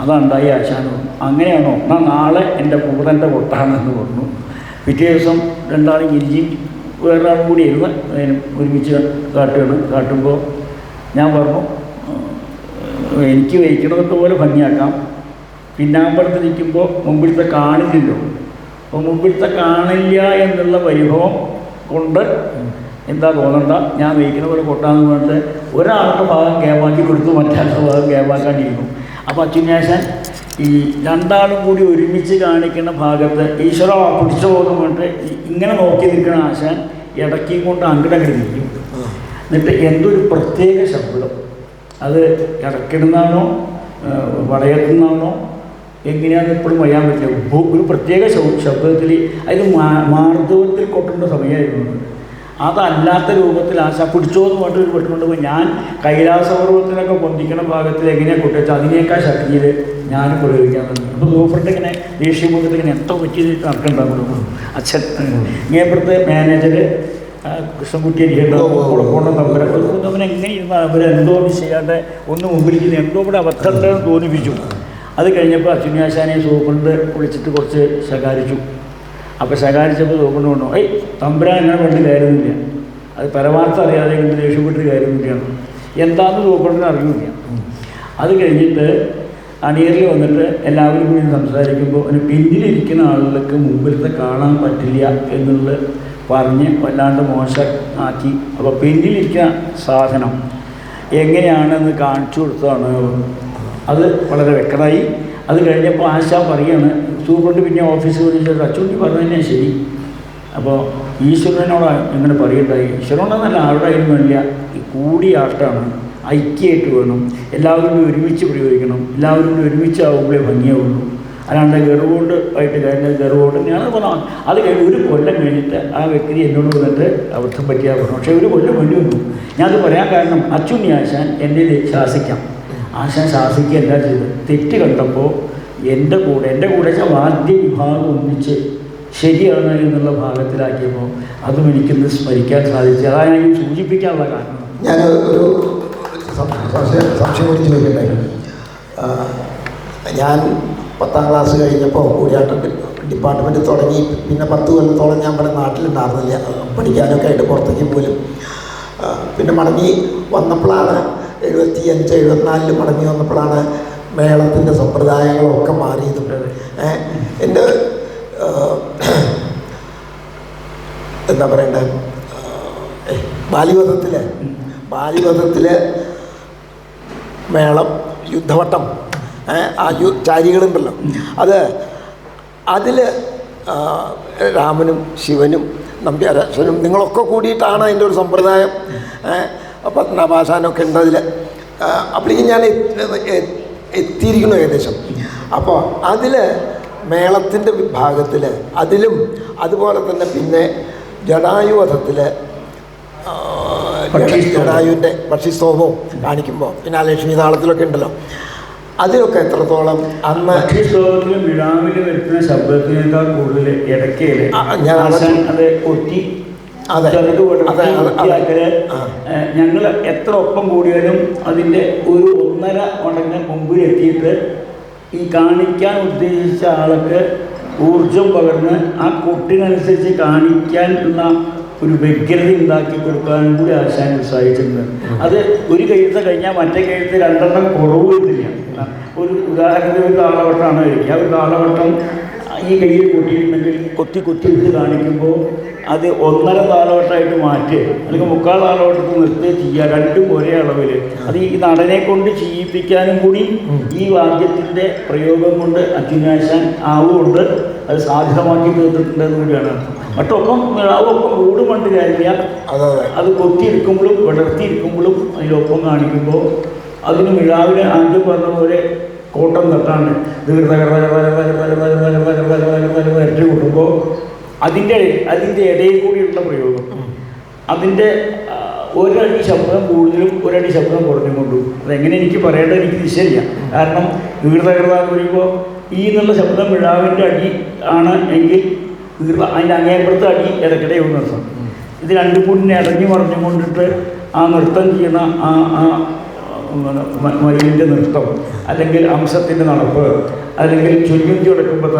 അതുണ്ടായി ആശാൻ. അങ്ങനെയാണോ എന്നാൽ നാളെ എൻ്റെ പൂതൻ്റെ കൊട്ടാണെന്ന് പറഞ്ഞു. പിറ്റേ ദിവസം രണ്ടാളും ഗിരിജിയും വേറൊരാളും കൂടി ഇരുന്ന് ഒരുമിച്ച് കാട്ടുമ്പോൾ ഞാൻ പറഞ്ഞു എനിക്ക് വയ്ക്കണതൊക്കെ പോലെ ഭംഗിയാക്കാം. പിന്നാമ്പലത്തിൽ നിൽക്കുമ്പോൾ മുമ്പിലത്തെ കാണില്ലല്ലോ. അപ്പോൾ മുമ്പിലത്തെ കാണില്ല എന്നുള്ള പരിഭവം കൊണ്ട് എന്താ തോന്നണ്ട, ഞാൻ വയ്ക്കുന്ന പോലെ കൊട്ടാന്ന് പറഞ്ഞിട്ട് ഒരാളുടെ ഭാഗം ഗ്യാപ്പാക്കി കൊടുത്തു, മറ്റാളുടെ ഭാഗം ഗ്യാപ്പാക്കാണ്ടിരുന്നു. അപ്പോൾ അച്യുനാശാൻ ഈ രണ്ടാളും കൂടി ഒരുമിച്ച് കാണിക്കുന്ന ഭാഗത്ത് ഈശ്വര പിടിച്ചു പോകുന്ന പറഞ്ഞിട്ട് ഇങ്ങനെ നോക്കി നിൽക്കുന്ന ആശാൻ ഇടയ്ക്ക് കൊണ്ട് അങ്ങടങ്ങട് നിൽക്കും. എന്നിട്ട് എന്തൊരു പ്രത്യേക ശബ്ദം, അത് ഇടയ്ക്കിടുന്നാണോ വടയത്തുനിന്നാണോ എങ്ങനെയാണെന്ന് ഇപ്പോഴും പറയാൻ പറ്റില്ല. ഒരു പ്രത്യേക ശബ്ദത്തിൽ അതിന് മാർദ്ദവത്തിൽ കൊട്ടേണ്ട സമയമായിരുന്നു. അതല്ലാത്ത രൂപത്തിൽ ആശ പിടിച്ചോന്ന് പറഞ്ഞിട്ട് ഒരു പെട്ടുകൊണ്ട് പോയി ഞാൻ കൈലാസപർവ്വത്തിനൊക്കെ പൊന്തിക്കുന്ന ഭാഗത്തിൽ എങ്ങനെയാണ് കൊണ്ടുവച്ചാൽ അതിനേക്കാൾ ശക്തിയിൽ ഞാൻ പ്രയോഗിക്കാൻ തുടങ്ങി. അപ്പോൾ സൂപ്രണ്ട് ഇങ്ങനെ ദേഷ്യം കൊണ്ടിട്ട് ഇങ്ങനെ എത്ര പറ്റിയത് നടക്കണ്ടാകും. അച്ഛൻ ഇങ്ങേപ്പുറത്തെ മാനേജർ കൃഷ്ണൻകുട്ടിയെ കുളക്കോണ്ട അവൻ എങ്ങനെ ഇരുന്നാൽ അവരെന്തോ ചെയ്യാണ്ട് ഒന്ന് മുമ്പിലിരിക്കുന്ന എന്തോ കൂടെ അബദ്ധമുണ്ടെന്ന് തോന്നിപ്പിച്ചു. അത് കഴിഞ്ഞപ്പോൾ അച്യുനാശാനെ സൂപ്രണ്ട് വിളിച്ചിട്ട് കുറച്ച് ശകാരിച്ചു. അപ്പോൾ ശകാരിച്ചപ്പോൾ സൂപ്രണ്ട് കൊണ്ടു തമ്പുരാൻ എങ്ങനെ കൊണ്ട് കയറുന്നില്ല, അത് പരമാർത്ഥം അറിയാതെ കൊണ്ട് ദേഷ്യപ്പെട്ട് കയറുന്നില്ലാണ് എന്താണെന്ന് സൂപ്രണ്ടിന് അറിയില്ല. അത് കഴിഞ്ഞിട്ട് അണിയറിൽ വന്നിട്ട് എല്ലാവരും കൂടി സംസാരിക്കുമ്പോൾ അതിന് പിന്നിലിരിക്കുന്ന ആളുകൾക്ക് മുമ്പിലത്തെ കാണാൻ പറ്റില്ല എന്നുള്ളത് പറഞ്ഞ് വല്ലാണ്ട് മോശമാക്കി. അപ്പോൾ പിന്നിലിരിക്കുന്ന സാധനം എങ്ങനെയാണെന്ന് കാണിച്ചു കൊടുത്തതാണ്. അത് വളരെ വ്യക്തമായി. അത് കഴിഞ്ഞപ്പോൾ ആശ പറയുകയാണ്, സൂപ്രണ്ട് പിന്നെ ഓഫീസിൽ വിളിച്ചിട്ട് അച്ചുണ്ടി പറഞ്ഞതന്നെ ശരി. അപ്പോൾ ഈശ്വരനോട് ഇങ്ങനെ പറയുണ്ടായി. ഈശ്വരനോടെന്നല്ല ആരുടെ അതിന് വേണ്ടില്ല, ഈ കൂടിയാട്ടാണ്, ഐക്യമായിട്ട് വേണം, എല്ലാവരും കൂടി ഒരുമിച്ച് പ്രയോഗിക്കണം, എല്ലാവരും കൂടി ഒരുമിച്ചാവുമ്പോഴേ ഭംഗിയാവുള്ളൂ. അല്ലാണ്ട് ഗർവുകൊണ്ട് ആയിട്ട് കഴിഞ്ഞാൽ ഗർവുകൊണ്ട് ഞാൻ പറഞ്ഞു. അത് കഴിഞ്ഞ് ഒരു കൊല്ലം കഴിഞ്ഞിട്ട് ആ വ്യക്തി എന്നോട് വന്നിട്ട് അബദ്ധം പറ്റിയാൽ പറഞ്ഞു. പക്ഷേ ഒരു കൊല്ലം വേണ്ടി വന്നു. ഞാനത് പറയാൻ കാരണം അച്യുണ്ണി ആശാൻ എന്നെ ശാസിക്കാം. ആശാൻ ശാസിക്കുകയല്ല ചെയ്തത്. തെറ്റ് കണ്ടപ്പോൾ എൻ്റെ കൂടെ വെച്ചാൽ വാദ്യ വിഭാഗം ഒന്നിച്ച് ശരിയാണ് എന്നുള്ള ഭാഗത്തിലാക്കിയപ്പോൾ അതും എനിക്കിന്ന് സ്മരിക്കാൻ സാധിച്ചു. അതാണ് ഞാൻ സൂചിപ്പിക്കാനുള്ള കാരണം. ഞാൻ ഒരു സംശയം കൂടി ചോദിക്കട്ടെ. ഞാൻ 10ാം ക്ലാസ് കഴിഞ്ഞപ്പോൾ കൂടിയാട്ടം ഡിപ്പാർട്ട്മെൻറ്റ് തുടങ്ങി. പിന്നെ 10 കൊല്ലത്തോളം ഞാൻ ഇവിടെ നാട്ടിലുണ്ടായിരുന്നില്ല, പഠിക്കാനൊക്കെ ആയിട്ട് പുറത്തേക്ക് പോലും. പിന്നെ മടങ്ങി വന്നപ്പോഴാണ് 75-74 മടങ്ങി വന്നപ്പോഴാണ് മേളത്തിൻ്റെ സമ്പ്രദായങ്ങളൊക്കെ മാറിയതും. എൻ്റെ എന്താ പറയണ്ടേ, ബാലിവധത്തിൽ മേളം, യുദ്ധവട്ടം, ആ ചാരികളുണ്ടല്ലോ, അതിൽ രാമനും ശിവനും നമ്പ്യാരശ്വനും നിങ്ങളൊക്കെ കൂടിയിട്ടാണ് അതിൻ്റെ ഒരു സമ്പ്രദായം. പത്മനാഭാശാനൊക്കെ ഉണ്ട് അതിൽ. അപ്പോഴേക്കും ഞാൻ എത്തിയിരിക്കുന്നു ഏകദേശം. അപ്പോൾ അതിൽ മേളത്തിൻ്റെ വിഭാഗത്തിൽ അതിലും അതുപോലെ തന്നെ പിന്നെ ജടായുവധത്തിൽ ജടായുവിൻ്റെ പക്ഷിസ്തോമവും കാണിക്കുമ്പോൾ പിന്നെ ആ ലക്ഷ്മി താളത്തിലൊക്കെ ഉണ്ടല്ലോ, അതിലൊക്കെ എത്രത്തോളം അന്ന് പക്ഷിസ്തോമത്തിലും വിഴാവിൽ വരുത്തുന്ന ശബ്ദത്തിനേക്കാൾ കൂടുതൽ ഇടയ്ക്കയിൽ അത് ഒറ്റി ഞങ്ങൾ എത്ര ഒപ്പം കൂടിയാലും അതിൻ്റെ ഒരു 1.5 മടങ്ങ് മുമ്പിലെത്തിയിട്ട് ഈ കാണിക്കാൻ ഉദ്ദേശിച്ച ആൾക്ക് ഊർജം പകർന്ന് ആ കൊട്ടിനനുസരിച്ച് കാണിക്കാൻ ഉള്ള ഒരു വ്യഗ്രത ഉണ്ടാക്കി കൊടുക്കാനും കൂടി ആശാൻ ഉത്സാഹിച്ചിട്ടുണ്ട്. അത് ഒരു കഴുത്ത് കഴിഞ്ഞാൽ മറ്റേ കഴുത്ത് 2 കുറവ് വരുന്നില്ല. ഒരു ഉദാഹരണത്തിന് ഒരു കാളവട്ടമാണ് കഴിക്കുക. ആ ഒരു കാളവട്ടം ഈ കയ്യിൽ കൊട്ടിയിട്ടുണ്ടെങ്കിൽ കൊത്തി എടുത്ത് കാണിക്കുമ്പോൾ അത് 1.5 താളവട്ടമായിട്ട് മാറ്റുക, അല്ലെങ്കിൽ 3/4 താളവട്ടത്തിൽ നിർത്തുക ചെയ്യുക. രണ്ടും ഒരേ അളവിൽ. അത് ഈ നടനെ കൊണ്ട് ചെയ്യിപ്പിക്കാനും കൂടി ഈ വാദ്യത്തിൻ്റെ പ്രയോഗം കൊണ്ട് അച്യുനാശാൻ ആവുകൊണ്ട് അത് സാധ്യമാക്കി തീർത്തിട്ടുണ്ടെന്ന് കൂടിയാണ്. മറ്റൊപ്പം ഒപ്പം കൂട് പണ്ട് കാര്യമില്ല, അത് കൊത്തിയെടുക്കുമ്പോഴും വിടർത്തിയിരിക്കുമ്പോഴും അതിലൊപ്പം കാണിക്കുമ്പോൾ അതിന് മിഴാവിലെ ആദ്യം പറഞ്ഞ പോലെ കോട്ടം തട്ടാണ്ട് വരട്ടി കൂട്ടുമ്പോൾ അതിൻ്റെ ഇടയിൽ കൂടിയുള്ള പ്രയോഗം, അതിൻ്റെ ഒരടി ശബ്ദം കൂടുതലും ഒരടി ശബ്ദം കുറഞ്ഞും കൊണ്ടു. അതെങ്ങനെ എനിക്ക് പറയേണ്ടത് എനിക്ക് നിശ്ചയില്ല. കാരണം ദീർഘകൃത എന്ന് പറയുമ്പോൾ ഈ എന്നുള്ള ശബ്ദം മിഴാവിൻ്റെ അടി ആണ് എങ്കിൽ അതിൻ്റെ അങ്ങേപ്പുറത്തെ അടി ഇടയ്ക്കിടെ നൃത്തം. ഇത് രണ്ടും കൂടി ഇടഞ്ഞു മറിഞ്ഞു കൊണ്ടിട്ട് ആ നൃത്തം ചെയ്യുന്ന ആ മയിലിൻ്റെ നൃത്തം, അല്ലെങ്കിൽ അംശത്തിൻ്റെ നടപ്പ്, അല്ലെങ്കിൽ ചുരുങ്ങി കിടക്കുമ്പോൾ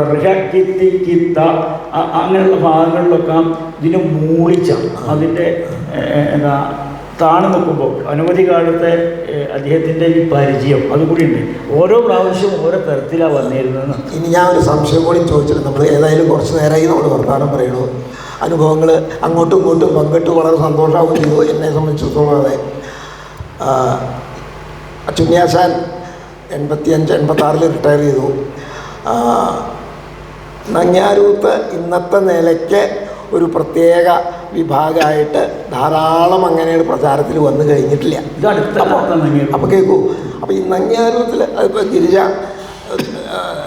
അങ്ങനെയുള്ള ഭാഗങ്ങളിലൊക്കെ ഇതിന് മൂളിച്ച അതിൻ്റെ എന്താ താണു നിൽക്കുമ്പോൾ അനവധി കാലത്തെ അദ്ദേഹത്തിൻ്റെ ഈ പരിചയം അതുകൂടി ഉണ്ട്. ഓരോ പ്രാവശ്യവും ഓരോ തരത്തിലാണ് വന്നിരുന്നത്. ഇനി ഞാൻ ഒരു സംശയം കൂടി ചോദിച്ചിട്ട്, നമ്മൾ ഏതായാലും കുറച്ച് നേരമായി നമ്മൾ വർത്തമാനം പറയണു, അനുഭവങ്ങൾ അങ്ങോട്ടും ഇങ്ങോട്ടും പങ്കിട്ട് വളരെ സന്തോഷമാവുകയും ചെയ്തു. എന്നെ സംബന്ധിച്ചിടത്തോളം അതെ. അച്യുനാശാൻ 85-86 റിട്ടയർ ചെയ്തു. നങ്ങ്യാരൂത്ത് ഇന്നത്തെ നിലയ്ക്ക് ഒരു പ്രത്യേക വിഭാഗമായിട്ട് ധാരാളം അങ്ങനെയാണ് പ്രചാരത്തിൽ വന്നു കഴിഞ്ഞിട്ടില്ല. അപ്പോൾ കേൾക്കൂ. അപ്പോൾ ഈ നങ്ങ്യാരൂത്തിൽ അതിപ്പോൾ ഗിരിജ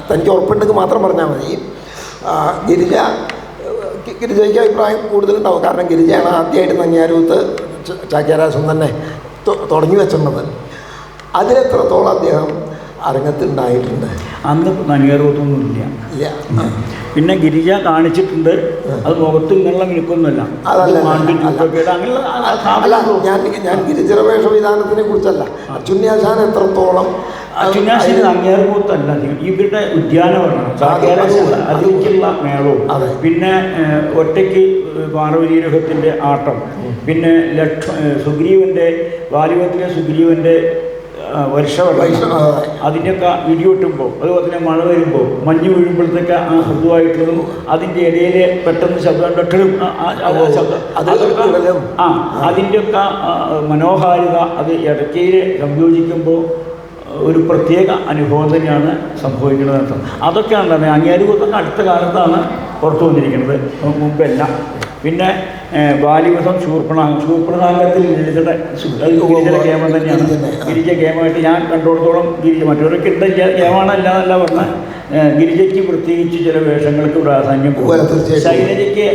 തനിക്ക് ഉറപ്പുണ്ടെങ്കിൽ മാത്രം പറഞ്ഞാൽ മതി. ഗിരിജയ്ക്ക് അഭിപ്രായം കൂടുതലുണ്ടാവും. കാരണം ഗിരിജയാണ് ആദ്യമായിട്ട് നങ്ങ്യാരൂത്ത് ചാക്യാരാശം തന്നെ തുടങ്ങി വെച്ചിട്ടുള്ളത്. അതിലെത്രത്തോളം അദ്ദേഹം അരങ്ങത്തുണ്ടായിട്ടുണ്ട്. അന്ന് നങ്ങ്യാരൂത്തൊന്നും ഇല്ല. പിന്നെ ഗിരിജ കാണിച്ചിട്ടുണ്ട്. അത് മുഖത്ത് ഇങ്ങനെയുള്ള മിനുക്കൊന്നുമല്ല. ഞാൻ ഗിരിജ വേഷവിധാനത്തിനെ കുറിച്ചല്ല, അച്യുനാശാൻ എത്രത്തോളം അച്യുനാശാന് നങ്ങ്യാർകൂത്തല്ല, ഇവരുടെ ഉദ്യാനവരണം അതിലേക്കുള്ള മേളവും, പിന്നെ ഒറ്റയ്ക്ക് പാർവതീരഹത്തിൻ്റെ ആട്ടം, പിന്നെ സുഗ്രീവൻ്റെ ബാല്യത്തിലെ സുഗ്രീവൻ്റെ വർഷവെള്ളം, അതിൻ്റെയൊക്കെ ഇടിവെട്ടുമ്പോൾ, അതുപോലെ തന്നെ മഴ വരുമ്പോൾ മഞ്ഞ് വീഴുമ്പോഴത്തേക്ക് ആ മൃദുവായിട്ടുള്ളതും അതിൻ്റെ ഇടയിൽ പെട്ടെന്ന് ശബ്ദം പെട്ടലും അതിൻ്റെയൊക്കെ മനോഹാരിത അത് ഇടയ്ക്കയിൽ സംയോജിക്കുമ്പോൾ ഒരു പ്രത്യേക അനുഭവം തന്നെയാണ് സംഭവിക്കുന്നത്. അതൊക്കെയാണ് അങ്ങേരുകൂത്തൊക്കെ അടുത്ത കാലത്താണ് പുറത്തു വന്നിരിക്കുന്നത്, മുമ്പല്ല. പിന്നെ ബാലിവധം ശൂർപ്പണാംഗത്തിൽ ഗിരിജയുടെ ഗേമം തന്നെയാണ്. ഗിരിജ ഗേമമായിട്ട് ഞാൻ കണ്ടിടത്തോളം ഗിരിജ മറ്റവരൊക്കെ ഇട്ട ഗേമാണ് അല്ലാന്നല്ല പറഞ്ഞാൽ ഗിരിജയ്ക്ക് പ്രത്യേകിച്ച് ചില വേഷങ്ങൾക്ക് പ്രാധാന്യം പോകും. ശൈലജയ്ക്ക്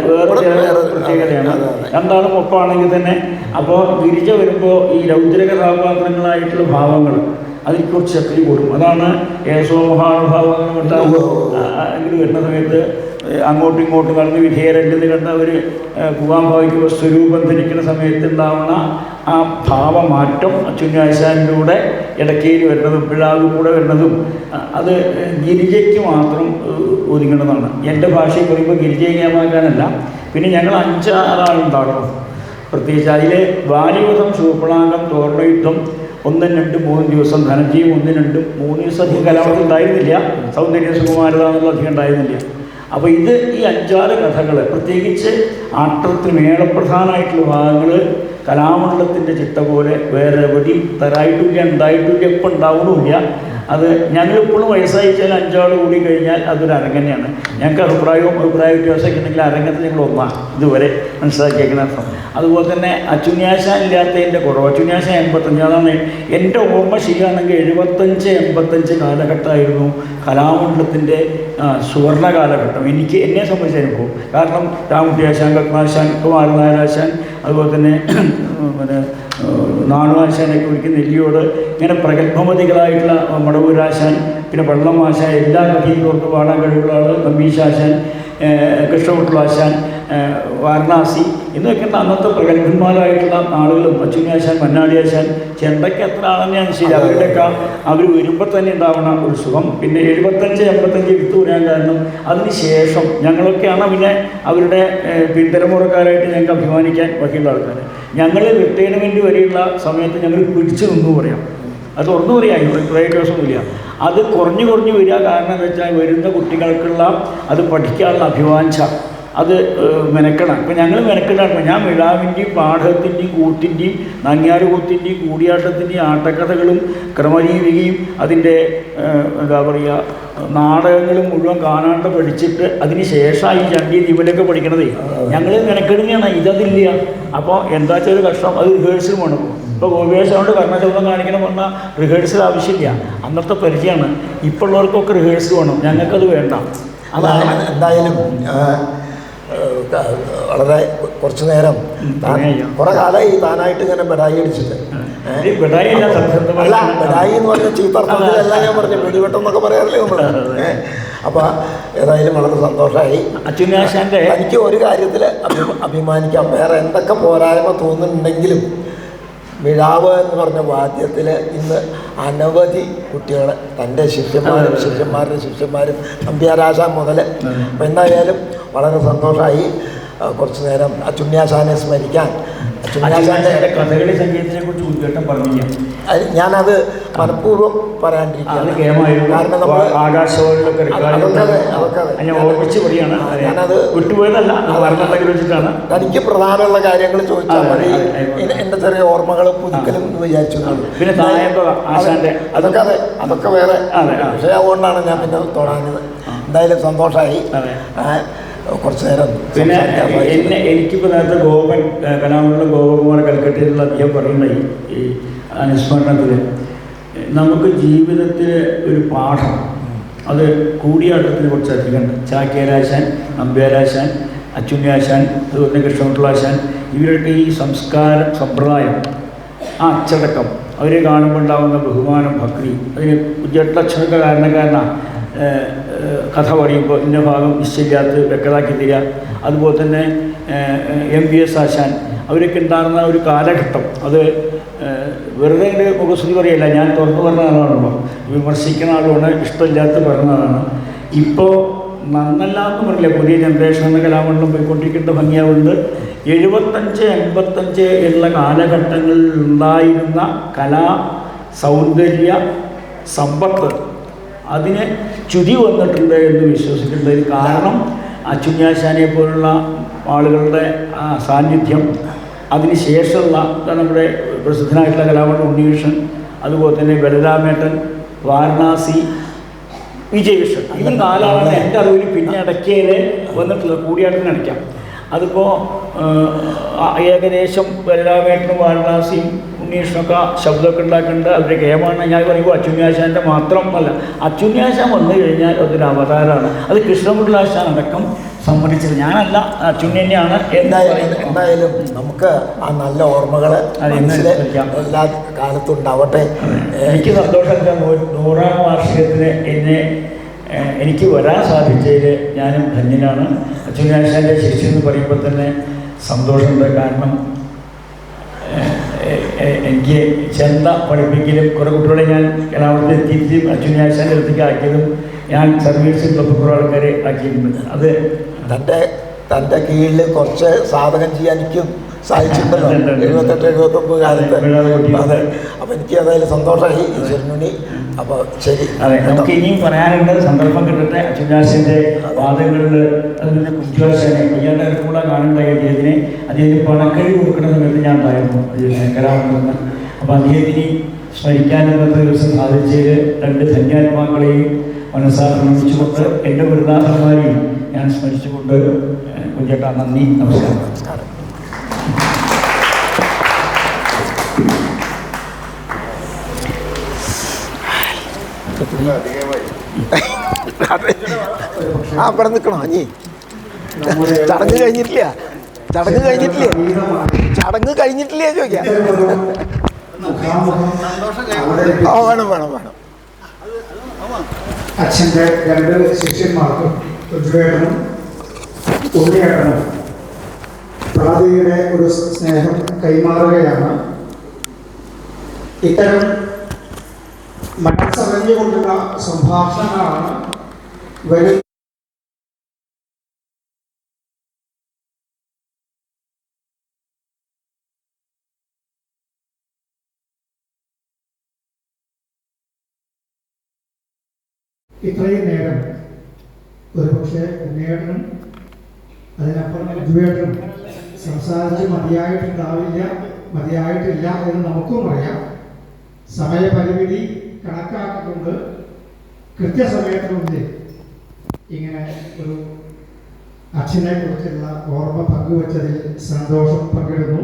വേറെ ചില പ്രത്യേകതയാണ്. രണ്ടാളും ഒപ്പാണെങ്കിൽ തന്നെ. അപ്പോൾ ഗിരിജ വരുമ്പോൾ ഈ രൗദ്ര കഥാപാത്രങ്ങളായിട്ടുള്ള ഭാവങ്ങൾ അതിനെക്കുറിച്ച് ശക്തി കൂടും. അതാണ് ഏസോമഹാനുഭാവങ്ങൾ അങ്ങോട്ട് വരുന്ന സമയത്ത് അങ്ങോട്ടും ഇങ്ങോട്ടും കടന്ന് വിധേയരല്ലെന്ന് കണ്ട ഒരു പൂവാംഭാവിക്ക് സ്വരൂപം ധരിക്കുന്ന സമയത്ത് ഉണ്ടാവുന്ന ആ ഭാവമാറ്റം അച്ചുണ്യാശാനിലൂടെ ഇടയ്ക്കേരി വരുന്നതും പിഴാവ് കൂടെ വരുന്നതും അത് ഗിരിജയ്ക്ക് മാത്രം ഒതുങ്ങുന്നതാണ്. എൻ്റെ ഭാഷയിൽ പറയുമ്പോൾ ഗിരിജയെ കേമാക്കാനല്ല. പിന്നെ ഞങ്ങൾ 5-6 ആളുണ്ടാകണം. പ്രത്യേകിച്ച് അതിൽ ബാലിവധം, ശൂർപ്പണാകം, തോരണയുദ്ധം 1, 2, 3 ദിവസം, ധനജീവം 1, 2, 3 ദിവസം അധികം കലാപത്തിൽ ഉണ്ടായിരുന്നില്ല. സൗന്ദര്യ സുകുമാരത എന്നുള്ള അധികം ഉണ്ടായിരുന്നില്ല. അപ്പോൾ ഇത് ഈ 5-6 കഥകൾ, പ്രത്യേകിച്ച് ആട്ടത്തിൽ മേളപ്രധാനമായിട്ടുള്ള ഭാഗങ്ങൾ കലാമണ്ഡലത്തിൻ്റെ ചിട്ട പോലെ വേറെ എവിടെയും തരായിട്ടില്ല, ഉണ്ടായിട്ടില്ല, എപ്പോൾ ഉണ്ടാവണമില്ല. അത് ഞങ്ങളിപ്പോഴും വയസ്സായിച്ചാൽ 5 ആൾ കൂടി കഴിഞ്ഞാൽ അതൊരു അരങ്ങനെയാണ്. ഞങ്ങൾക്ക് അഭിപ്രായ വ്യത്യാസമൊക്കെ ഉണ്ടെങ്കിൽ അരങ്ങത്തിൽ ഞങ്ങൾ ഒന്നാണ് ഇതുവരെ മനസ്സിലാക്കിയേക്കുന്ന അർത്ഥം. അതുപോലെ തന്നെ അച്ചുണ്യാശാൻ ഇല്ലാത്തതിൻ്റെ കുറവ്. അച്ചുണ്യാശാൻ 85, അതാണ് എൻ്റെ ഓർമ്മ ശരിയാണെങ്കിൽ 75-85 കാലഘട്ടമായിരുന്നു കലാമണ്ഡലത്തിൻ്റെ സുവർണ കാലഘട്ടം. എന്നെ സംബന്ധിച്ച അനുഭവം. കാരണം രാമകുട്ടിയാശാൻ, കത്നാശാൻ, കുമാരനായരാശാൻ, അതുപോലെ തന്നെ നാണുവാശാനൊക്കെ ഒരിക്കൽ നെല്ലിയോട് ഇങ്ങനെ പ്രഗത്ഭമതികളായിട്ടുള്ള മടവൂരാശാൻ, പിന്നെ പള്ളമാശാൻ, എല്ലാ കഥയും ഓർത്ത് പാടാൻ കഴിവുള്ള ആൾ നമ്പീശാശാൻ, കൃഷ്ണകുട്ടിലാശാൻ, വാരണാസി എന്നൊക്കെ അന്നത്തെ പ്രഗത്ഭന്മാരായിട്ടുള്ള ആളുകളും അച്ചുണ്യാശാൻ, മന്നാടിയാശാൻ, ചെണ്ടയ്ക്ക് എത്ര ആളെന്നെയാണ് ശരി. അവരുടെയൊക്കെ അവർ വരുമ്പോൾ തന്നെ ഉണ്ടാവുന്ന ഒരു സുഖം. പിന്നെ 75-85 എടുത്തു പറയാൻ കാരണം അതിന് ശേഷം ഞങ്ങളൊക്കെയാണ് പിന്നെ അവരുടെ പിന്തലമുറക്കാരായിട്ട് ഞങ്ങൾക്ക് അഭിമാനിക്കാൻ വകയുള്ള ആൾക്കാർ. ഞങ്ങൾ റിട്ടയർമെൻറ്റ് വരെയുള്ള സമയത്ത് ഞങ്ങൾ പിടിച്ചു നിന്നു പറയാം. അത് തുറന്നു പറയാം, കുറേ ദിവസമൊന്നുമില്ല. അത് കുറഞ്ഞു വരിക. കാരണം എന്ന് വെച്ചാൽ വരുന്ന കുട്ടികൾക്കുള്ള അത് പഠിക്കാനുള്ള അഭിവാഞ്ച, അത് മെനക്കണം. ഇപ്പം ഞങ്ങൾ മെനക്കെട്ടാണ്. ഞാൻ വിഴാവിൻ്റെയും പാഠത്തിൻ്റെയും കൂത്തിൻ്റെയും നങ്ങ്യാരുകൂത്തിൻ്റെയും കൂടിയാട്ടത്തിൻ്റെയും ആട്ടക്കഥകളും ക്രമരീതിയും അതിൻ്റെ എന്താ പറയുക നാടകങ്ങളും മുഴുവൻ കാണാണ്ട് പഠിച്ചിട്ട് അതിന് ശേഷമായി ചണ്ടി ദിവലൊക്കെ പഠിക്കണതേ. ഞങ്ങൾ മെനക്കെടുകയാണ്. ഇതതില്ല. അപ്പോൾ എന്താ വെച്ചാൽ ഒരു കഷ്ടം. അത് റിഹേഴ്സൽ വേണം. ഇപ്പോൾ ഗോപിയാശോണ്ട് കർണശബ്ദം കാണിക്കണം പറഞ്ഞാൽ റിഹേഴ്സൽ ആവശ്യമില്ല. അന്നത്തെ പരിചയമാണ്. ഇപ്പോൾ ഉള്ളവർക്കൊക്കെ റിഹേഴ്സൽ വേണം. ഞങ്ങൾക്കത് വേണ്ട. അതാണ് എന്തായാലും വളരെ കുറച്ചു നേരം കുറെ കാലമായി താനായിട്ട് ഇങ്ങനെ ബെഡായി അടിച്ചിട്ട്. അല്ല, ബെഡായി എന്ന് പറഞ്ഞ ചീത്തർത്ഥത്തിലല്ല ഞാൻ പറഞ്ഞു, വെടിവെട്ടം എന്നൊക്കെ പറയാറില്ലേ നമ്മൾ. അപ്പോൾ ഏതായാലും വളരെ സന്തോഷമായി. അച്ചുണ്യാശാൻ്റെ എനിക്ക് ഒരു കാര്യത്തിൽ അഭിമാനിക്കാം. വേറെ എന്തൊക്കെ പോരായ്മ തോന്നുന്നുണ്ടെങ്കിലും മിഴാവ് എന്ന് പറഞ്ഞ വാദ്യത്തിൽ ഇന്ന് അനവധി കുട്ടികൾ തൻ്റെ ശിഷ്യന്മാരും നമ്പ്യാരാശാൻ മുതൽ. അപ്പം എന്തായാലും വളരെ സന്തോഷമായി. കുറച്ചു നേരം അച്ചുണ്യാശാനെ സ്മരിക്കാൻ. അച്ചുണ്യാശാൻ്റെ കഥകളി സംഗീതത്തിനെ കുറിച്ച് ഉദ്ഘാടനം പറഞ്ഞില്ല. ഞാനത് മനഃപൂർവ്വം പറയാണ്ടിരിക്കുകയാണ്. കാരണം നമ്മൾ ഞാനത് വിട്ടുപോയതല്ല, വെച്ചിട്ടാണ്. തനിക്ക് പ്രധാനമുള്ള കാര്യങ്ങൾ ചോദിച്ചാൽ മതി. എൻ്റെ ചെറിയ ഓർമ്മകൾ പുതുക്കലും എന്ന് വിചാരിച്ചു. പിന്നെ അതൊക്കെ വേറെ വിഷയമാകൊണ്ടാണ് ഞാൻ പിന്നെ തുടങ്ങുന്നത്. എന്തായാലും സന്തോഷമായി. കുറച്ച് നേരം പിന്നെ എനിക്കിപ്പോൾ നേരത്തെ കലാമണ്ഡലം ഗോപകുമാർ കൽക്കട്ടയിലുള്ള അദ്ദേഹം പറയുന്ന ഈ അനുസ്മരണത്തിൽ നമുക്ക് ജീവിതത്തിൽ ഒരു പാഠം, അത് കൂടിയാട്ടത്തിനെ കുറിച്ച് അധികമുണ്ട്. ചാക്യാരാശാൻ, നമ്പ്യാരാശാൻ, അച്ചുണ്യാശാൻ, അതുപോലെ കൃഷ്ണകുട്ടിലാശാൻ, ഇവരുടെ ഈ സമ്പ്രദായം, ആ അച്ചടക്കം, അവരെ കാണുമ്പോൾ ഉണ്ടാകുന്ന ബഹുമാനം, ഭക്തി, അതിന് ജഡ്ലക്ഷണമൊക്കെ കാരണക്കാരനാണ്. കഥ പറയുമ്പോൾ ഇന്ന ഭാഗം നിശ്ചയില്ലാത്ത വ്യക്തമാക്കി തരിക. അതുപോലെ തന്നെ MVS ആശാൻ, അവരൊക്കെ ഉണ്ടാകുന്ന ഒരു കാലഘട്ടം, അത് വെറുതെ മുഖസ്തുതി പറയല്ല, ഞാൻ തുറന്നു പറഞ്ഞ ആളാണല്ലോ, വിമർശിക്കുന്ന ആളുമാണ്, ഇഷ്ടമില്ലാത്ത പറഞ്ഞതാണ്. ഇപ്പോൾ നന്നല്ലാന്ന് പറയില്ല, പുതിയ ജനറേഷൻ എന്ന കലാമണ്ഡലം പോയിക്കൊണ്ടിരിക്കേണ്ട ഭംഗിയാവുണ്ട്. 75-85 ഉള്ള കാലഘട്ടങ്ങളിൽ ഉണ്ടായിരുന്ന കലാ സൗന്ദര്യ സമ്പത്ത് അതിന് ചുതി വന്നിട്ടുണ്ട് എന്ന് വിശ്വസിക്കേണ്ടതിന് കാരണം അച്ചുണ്യാശാനെ പോലുള്ള ആളുകളുടെ സാന്നിധ്യം, അതിന് ശേഷമുള്ള നമ്മുടെ പ്രസിദ്ധനായിട്ടുള്ള കലാമണ്ഡലം ഉണ്ണികൃഷ്ണൻ, അതുപോലെ തന്നെ ബലരാമേട്ടൻ, വാരണാസി, വിജയകൃഷ്ണൻ, ഈ 4 ആളാണ് എൻ്റെ അറിവിൽ പിന്നെ ഇടയ്ക്കയിൽ വന്നിട്ടുള്ളത്. കൂടിയാട്ടത്തിന് അടയ്ക്കാം. അതിപ്പോൾ ഏകദേശം എല്ലാവേട്ടനും വാരണാസിയും ഉണ്ണീഷനൊക്കെ ശബ്ദമൊക്കെ ഉണ്ടാക്കുന്നുണ്ട്. അവരുടെ ഗെയിമാണ്. ഞാൻ പറയുമ്പോൾ അച്ചുണ്ണിയാശാൻ്റെ മാത്രമല്ല, അച്ചുണ്ണിയാശാൻ വന്നു കഴിഞ്ഞാൽ അതൊരു അവതാരമാണ്. അത് കൃഷ്ണമുരളാശാൻ അടക്കം സമ്മതിച്ചത്, ഞാനല്ല, അച്ചുണ്ണി തന്നെയാണ്. എന്തായാലും നമുക്ക് ആ നല്ല ഓർമ്മകൾ എല്ലാ കാലത്തും ഉണ്ടാവട്ടെ. എനിക്ക് സന്തോഷം. 100ാം വാർഷികത്തിന് എനിക്ക് വരാൻ സാധിച്ചതിൽ ഞാനും ധന്യനാണ്. അച്ചുണ്ണിയാശാൻ്റെ ശിഷ്യ എന്ന് പറയുമ്പോൾ തന്നെ സന്തോഷമുണ്ട്. കാരണം എനിക്ക് ചെണ്ട പഠിപ്പിക്കലും കുറേ കുട്ടികളെ ഞാൻ എറണാകുളത്ത് എത്തിയിട്ടും അച്ചുണ്ണിയാശാൻ്റെ അടുത്തേക്ക് ആക്കിയതും ഞാൻ സർവീസിൽ കുറേ ആൾക്കാരെ ആക്കിയിട്ടുണ്ട്. അത് തൻ്റെ കീഴിൽ കുറച്ച് സാധകം ചെയ്യാൻ എനിക്കും സാധിച്ചിട്ടുണ്ടല്ലോ 78-79 കാലത്ത്. അതെ, അപ്പോൾ എനിക്ക് അതായത് സന്തോഷമായി ഈശ്വരനുണ്ണി. അപ്പോൾ ശരി, അതെ, നമുക്ക് ഇനിയും പറയാനുണ്ട്. സന്ദർഭം കിട്ടട്ടെ. അച്ചുണ്ണിയാശാൻ്റെ വാദങ്ങളിൽ അതിൻ്റെ കുഞ്ചാശാനെ അയ്യാളുടെ അടുത്തുകൂടെ കാണുണ്ടായി അദ്ദേഹത്തിന് പണക്കഴി കൊടുക്കുന്ന സമയത്ത് ഞാൻ ഉണ്ടായിരുന്നു കലാമെന്ന്. അപ്പോൾ അദ്ദേഹത്തിന് സ്മരിക്കാൻ ഇന്നത്തെ ദിവസം സാധിച്ചതിൽ 2 ധന്യാത്മാക്കളെയും മനസ്സാർ പ്രണമിച്ചുകൊണ്ട് എൻ്റെ ഗുരുനാഥന്മാരെയും ഞാൻ സ്മരിച്ചുകൊണ്ട് കുഞ്ചേട്ടാ നന്ദി, നമസ്കാരം. അവിടെ നിൽക്കണോ ഇനി? ചടങ്ങ് കഴിഞ്ഞിട്ടില്ല ചോദിക്കാം. വേണം. അച്ഛൻ്റെ 2 ശിഷ്യന്മാർക്കും ഉജ്വേട്ടനും ഉണ്ണിയേട്ടനും പ്രാതിയുടെ ഒരു സ്നേഹം കൈമാറുകയാണ്. ഇത്തരം മനസ്സറിഞ്ഞുകൊണ്ടുള്ള സംഭാഷണങ്ങളാണ് വരും ഇത്രയും നേരം ഒരുപക്ഷെ ഉണ്ണിയേട്ടനും അതിനപ്പുറം ഉജ്വേട്ടനും സംസാരിച്ച് മതിയായിട്ടില്ല എന്ന് നമുക്കും അറിയാം. സമയപരിമിതി കണക്കാക്കിക്കൊണ്ട് കൃത്യസമയത്തിനുള്ളിൽ ഇങ്ങനെ ഒരു അച്ഛനെ കുറിച്ചുള്ള ഓർമ്മ പങ്കുവച്ചതിൽ സന്തോഷം പങ്കിടുന്നു.